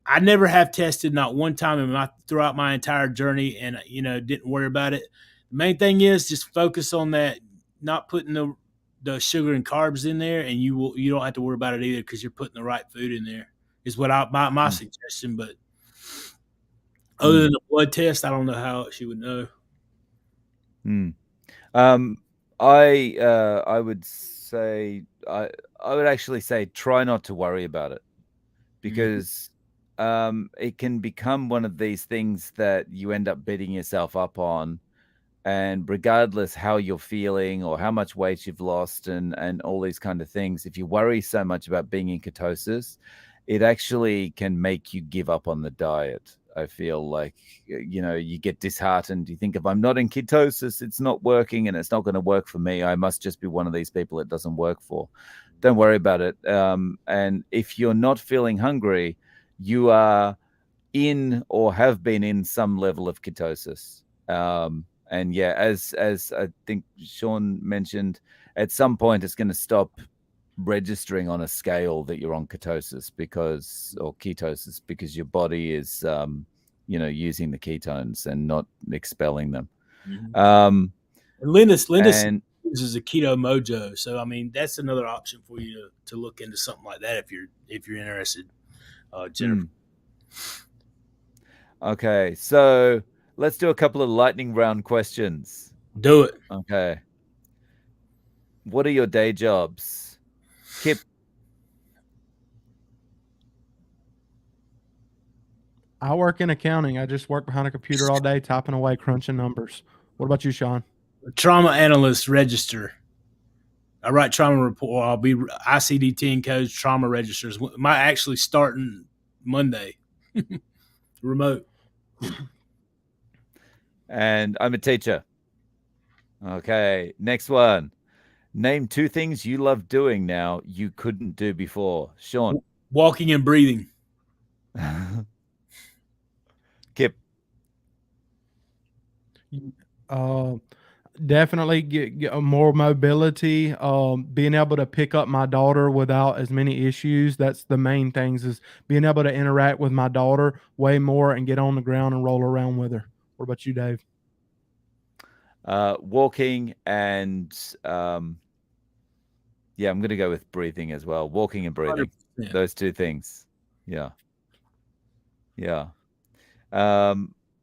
I never have tested not one time throughout my entire journey, and didn't worry about it. The main thing is just focus on that, not putting the sugar and carbs in there, and you don't have to worry about it either because you're putting the right food in there. Is what my suggestion. But other than the blood test, I don't know how she would know. I would say I would actually say try not to worry about it, because it can become one of these things that you end up beating yourself up on. And regardless how you're feeling or how much weight you've lost and all these kind of things, if you worry so much about being in ketosis, it actually can make you give up on the diet. I feel like, you get disheartened. You think, if I'm not in ketosis, it's not working and it's not going to work for me. I must just be one of these people it doesn't work for. Don't worry about it. And if you're not feeling hungry, you are in or have been in some level of ketosis. And yeah, as I think Sean mentioned, at some point it's going to stop registering on a scale that you're on ketosis or ketosis, because your body is using the ketones and not expelling them. And Linda And uses a keto mojo, so I mean that's another option for you to look into something like that if you're interested, Jennifer. Okay, so let's do a couple of lightning round questions. Do it. Okay. What are your day jobs? Kipp. I work in accounting. I just work behind a computer all day, typing away, crunching numbers. What about you, Sean? Trauma analyst register. I write trauma report. I'll be ICD-10 codes, trauma registers. Might actually starting Monday, remote. And I'm a teacher. Okay, next one. Name 2 things you love doing now you couldn't do before. Sean. Walking and breathing. Kipp. Definitely get more mobility. Being able to pick up my daughter without as many issues. That's the main things, is being able to interact with my daughter way more and get on the ground and roll around with her. What about you, Dave? Walking and yeah, I'm going to go with breathing as well. Walking and breathing. 100%. Those 2 things. Yeah. Yeah.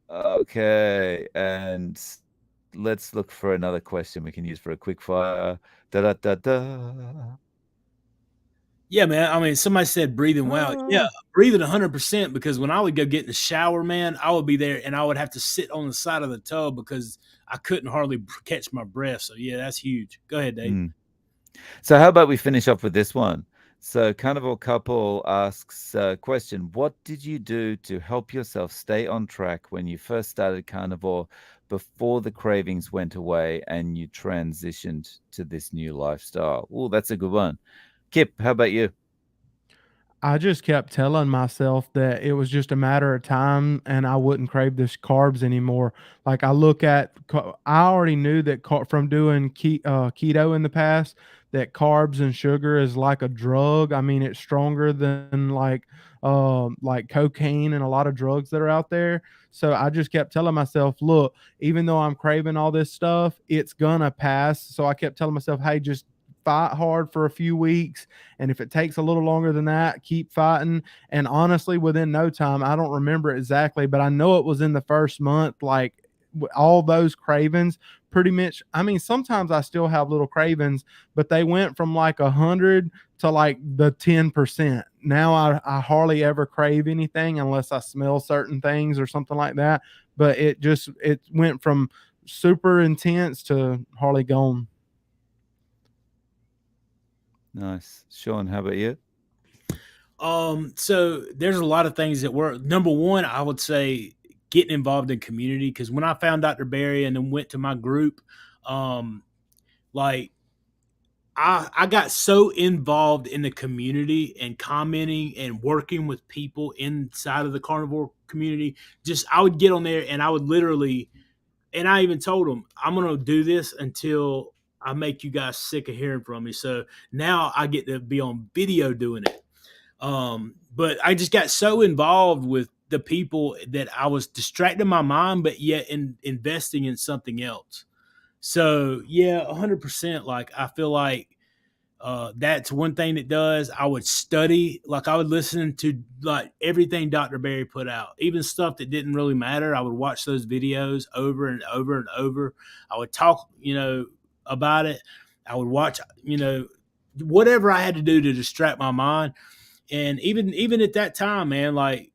Okay. And let's look for another question we can use for a quick fire. Yeah, man. I mean, somebody said breathing well. Yeah, breathing 100%, because when I would go get in the shower, man, I would be there and I would have to sit on the side of the tub because I couldn't hardly catch my breath. So, yeah, that's huge. Go ahead, Dave. So how about we finish off with this one? So Carnivore Couple asks a question. What did you do to help yourself stay on track when you first started Carnivore, before the cravings went away and you transitioned to this new lifestyle? Oh, that's a good one. Kipp, how about you? I just kept telling myself that it was just a matter of time and I wouldn't crave this carbs anymore. Like I already knew that from doing keto in the past, that carbs and sugar is like a drug. I mean, it's stronger than like cocaine and a lot of drugs that are out there. So I just kept telling myself, look, even though I'm craving all this stuff, it's gonna pass. So I kept telling myself, hey, just fight hard for a few weeks, and if it takes a little longer than that, keep fighting. And honestly, within no time, I don't remember exactly, but I know it was in the first month, like all those cravings pretty much. I mean, sometimes I still have little cravings, but they went from like 100 to like the 10%. Now I hardly ever crave anything unless I smell certain things or something like that. But it went from super intense to hardly gone. Nice. Sean, how about you? So there's a lot of things that work. Number one, I would say getting involved in community, because when I found Dr. Barry and then went to my group, like I got so involved in the community and commenting and working with people inside of the carnivore community. Just I would get on there and I would literally, and I even told them, I'm going to do this until I make you guys sick of hearing from me. So now I get to be on video doing it. But I just got so involved with the people that I was distracting my mind, but yet investing in something else. So yeah, 100%. Like I feel like that's one thing that does. I would study, like I would listen to like everything Dr. Barry put out, even stuff that didn't really matter. I would watch those videos over and over and over. I would talk, about it. I would watch, whatever I had to do to distract my mind. And even at that time, man, like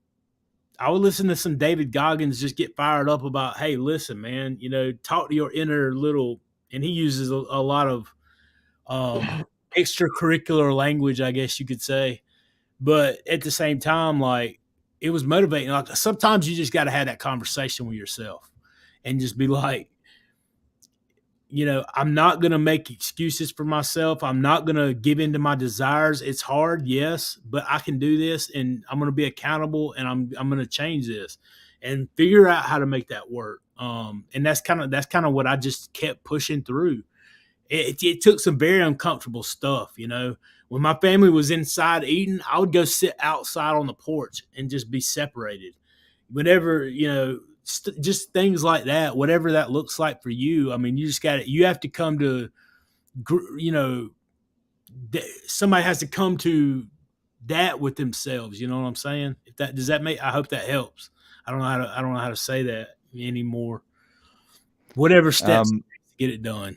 I would listen to some David Goggins just get fired up about, hey, listen, man, talk to your inner little, and he uses a lot of extracurricular language, I guess you could say. But at the same time, like it was motivating. Like sometimes you just got to have that conversation with yourself and just be like, I'm not going to make excuses for myself. I'm not going to give in to my desires. It's hard, yes, but I can do this and I'm going to be accountable and I'm going to change this and figure out how to make that work. And that's kind of what I just kept pushing through. It took some very uncomfortable stuff, When my family was inside eating, I would go sit outside on the porch and just be separated. Whenever, just things like that, whatever that looks like for you. I mean, you have to come to, somebody has to come to that with themselves. You know what I'm saying? Does that make, I hope that helps. I don't know how to say that anymore. Whatever steps to get it done.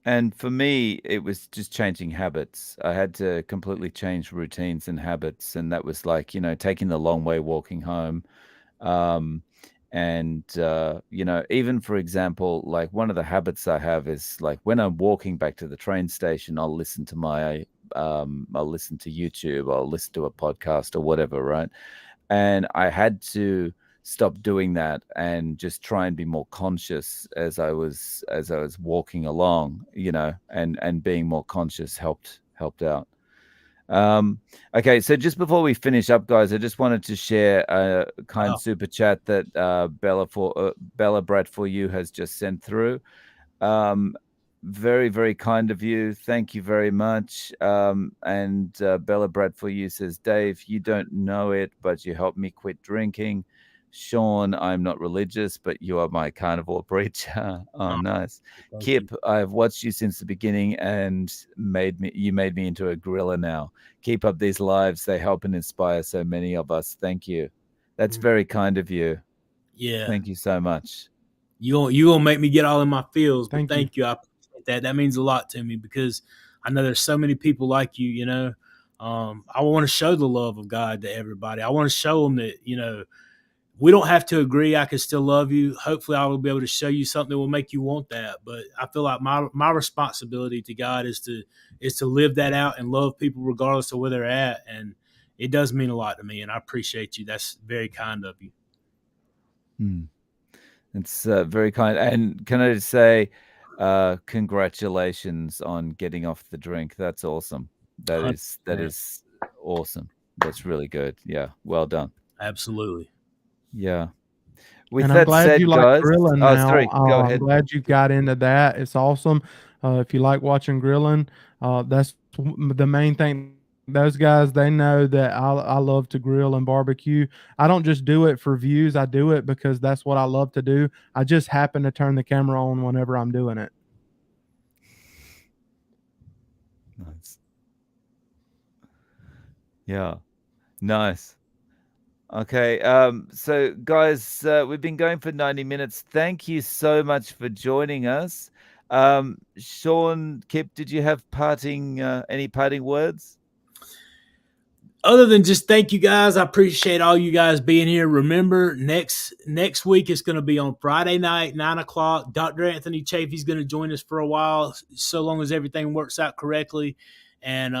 And for me, it was just changing habits. I had to completely change routines and habits. And that was like, taking the long way walking home. And even for example, like one of the habits I have is like when I'm walking back to the train station, I'll listen to YouTube, I'll listen to a podcast or whatever, right? And I had to stop doing that and just try and be more conscious as I was walking along, and being more conscious helped out. Okay, so just before we finish up, guys, I just wanted to share a kind super chat that Bella Brat for you has just sent through. Very, very kind of you. Thank you very much. And Bella Brat for you says, Dave, you don't know it, but you helped me quit drinking. Sean, I'm not religious, but you are my carnivore preacher. Oh, nice. Kipp, I've watched you since the beginning and you made me into a gorilla now. Keep up these lives. They help and inspire so many of us. Thank you. That's very kind of you. Yeah. Thank you so much. You won't make me get all in my feels, but Thank you. I appreciate that. That means a lot to me because I know there's so many people like you, I want to show the love of God to everybody. I want to show them that, we don't have to agree. I can still love you. Hopefully I will be able to show you something that will make you want that. But I feel like my responsibility to God is to live that out and love people regardless of where they're at. And it does mean a lot to me. And I appreciate you. That's very kind of you. It's very kind. And can I just say, congratulations on getting off the drink. That's awesome. That is awesome. That's really good. Yeah. Well done. Absolutely. Yeah. With And that I'm glad said, you guys, like grilling now. sorry, go ahead. I'm glad you got into that. It's awesome. If you like watching grilling, that's the main thing. Those guys, they know that I love to grill and barbecue. I don't just do it for views. I do it because that's what I love to do. I just happen to turn the camera on whenever I'm doing it. Nice. Yeah. Nice. Okay, so guys, we've been going for 90 minutes. Thank you so much for joining us. Sean, Kipp, did you have any parting words? Other than just thank you guys, I appreciate all you guys being here. Remember, next week it's going to be on Friday night, 9:00. Dr. Anthony Chafee's going to join us for a while, so long as everything works out correctly, and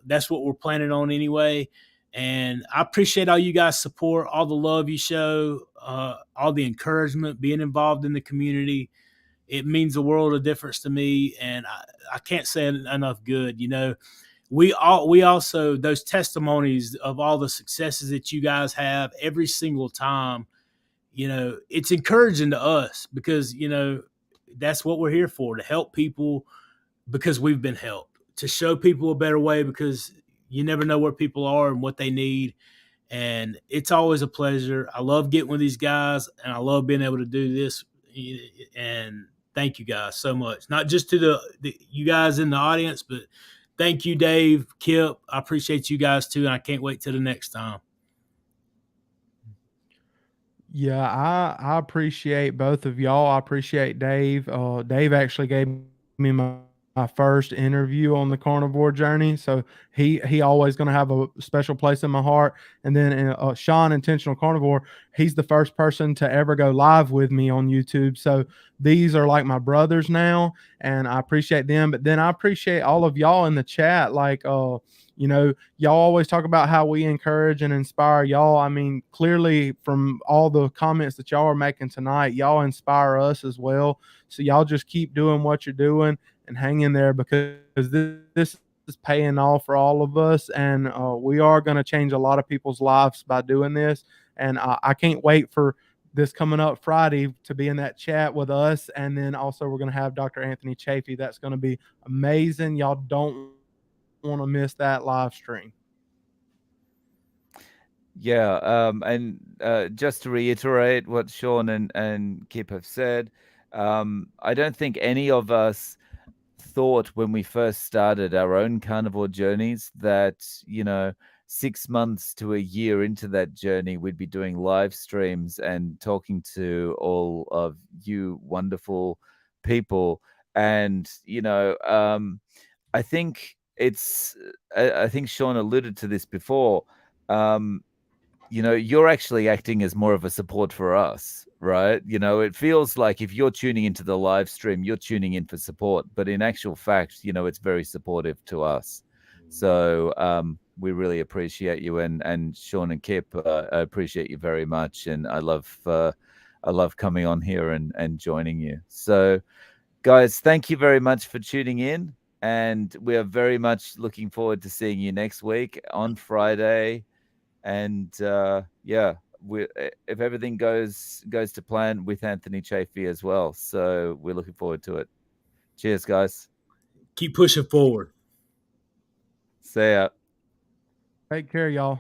that's what we're planning on anyway. And I appreciate all you guys' support, all the love you show, all the encouragement, being involved in the community. It means a world of difference to me, and I can't say enough good. We also, those testimonies of all the successes that you guys have every single time, it's encouraging to us because, that's what we're here for, to help people because we've been helped, to show people a better way because you never know where people are and what they need. And it's always a pleasure. I love getting with these guys and I love being able to do this. And thank you guys so much. Not just to the you guys in the audience, but thank you, Dave, Kipp. I appreciate you guys too, and I can't wait till the next time. Yeah, I appreciate both of y'all. I appreciate Dave. Dave actually gave me my first interview on the carnivore journey. So he always going to have a special place in my heart. And then Sean, Intentional Carnivore, he's the first person to ever go live with me on YouTube. So these are like my brothers now, and I appreciate them. But then I appreciate all of y'all in the chat. Like, y'all always talk about how we encourage and inspire y'all. I mean, clearly from all the comments that y'all are making tonight, y'all inspire us as well. So y'all just keep doing what you're doing and hang in there, because this is paying off for all of us, and we are going to change a lot of people's lives by doing this. And I can't wait for this coming up Friday to be in that chat with us. And then also we're going to have Dr. Anthony Chafee. That's going to be amazing. Y'all don't want to miss that live stream. Yeah, and just to reiterate what Sean and Kip have said, I don't think any of us thought when we first started our own carnivore journeys that, 6 months to a year into that journey, we'd be doing live streams and talking to all of you wonderful people. And, I think I think Sean alluded to this before. Um, you're actually acting as more of a support for us, right? It feels like if you're tuning into the live stream, you're tuning in for support, but in actual fact, it's very supportive to us. So we really appreciate you, and Sean and Kip, I appreciate you very much, and I love coming on here and joining you. So, guys, thank you very much for tuning in, and we are very much looking forward to seeing you next week on Friday. And if everything goes to plan with Anthony Chafee as well, so we're looking forward to it. Cheers, guys. Keep pushing forward. See ya. Take care, y'all.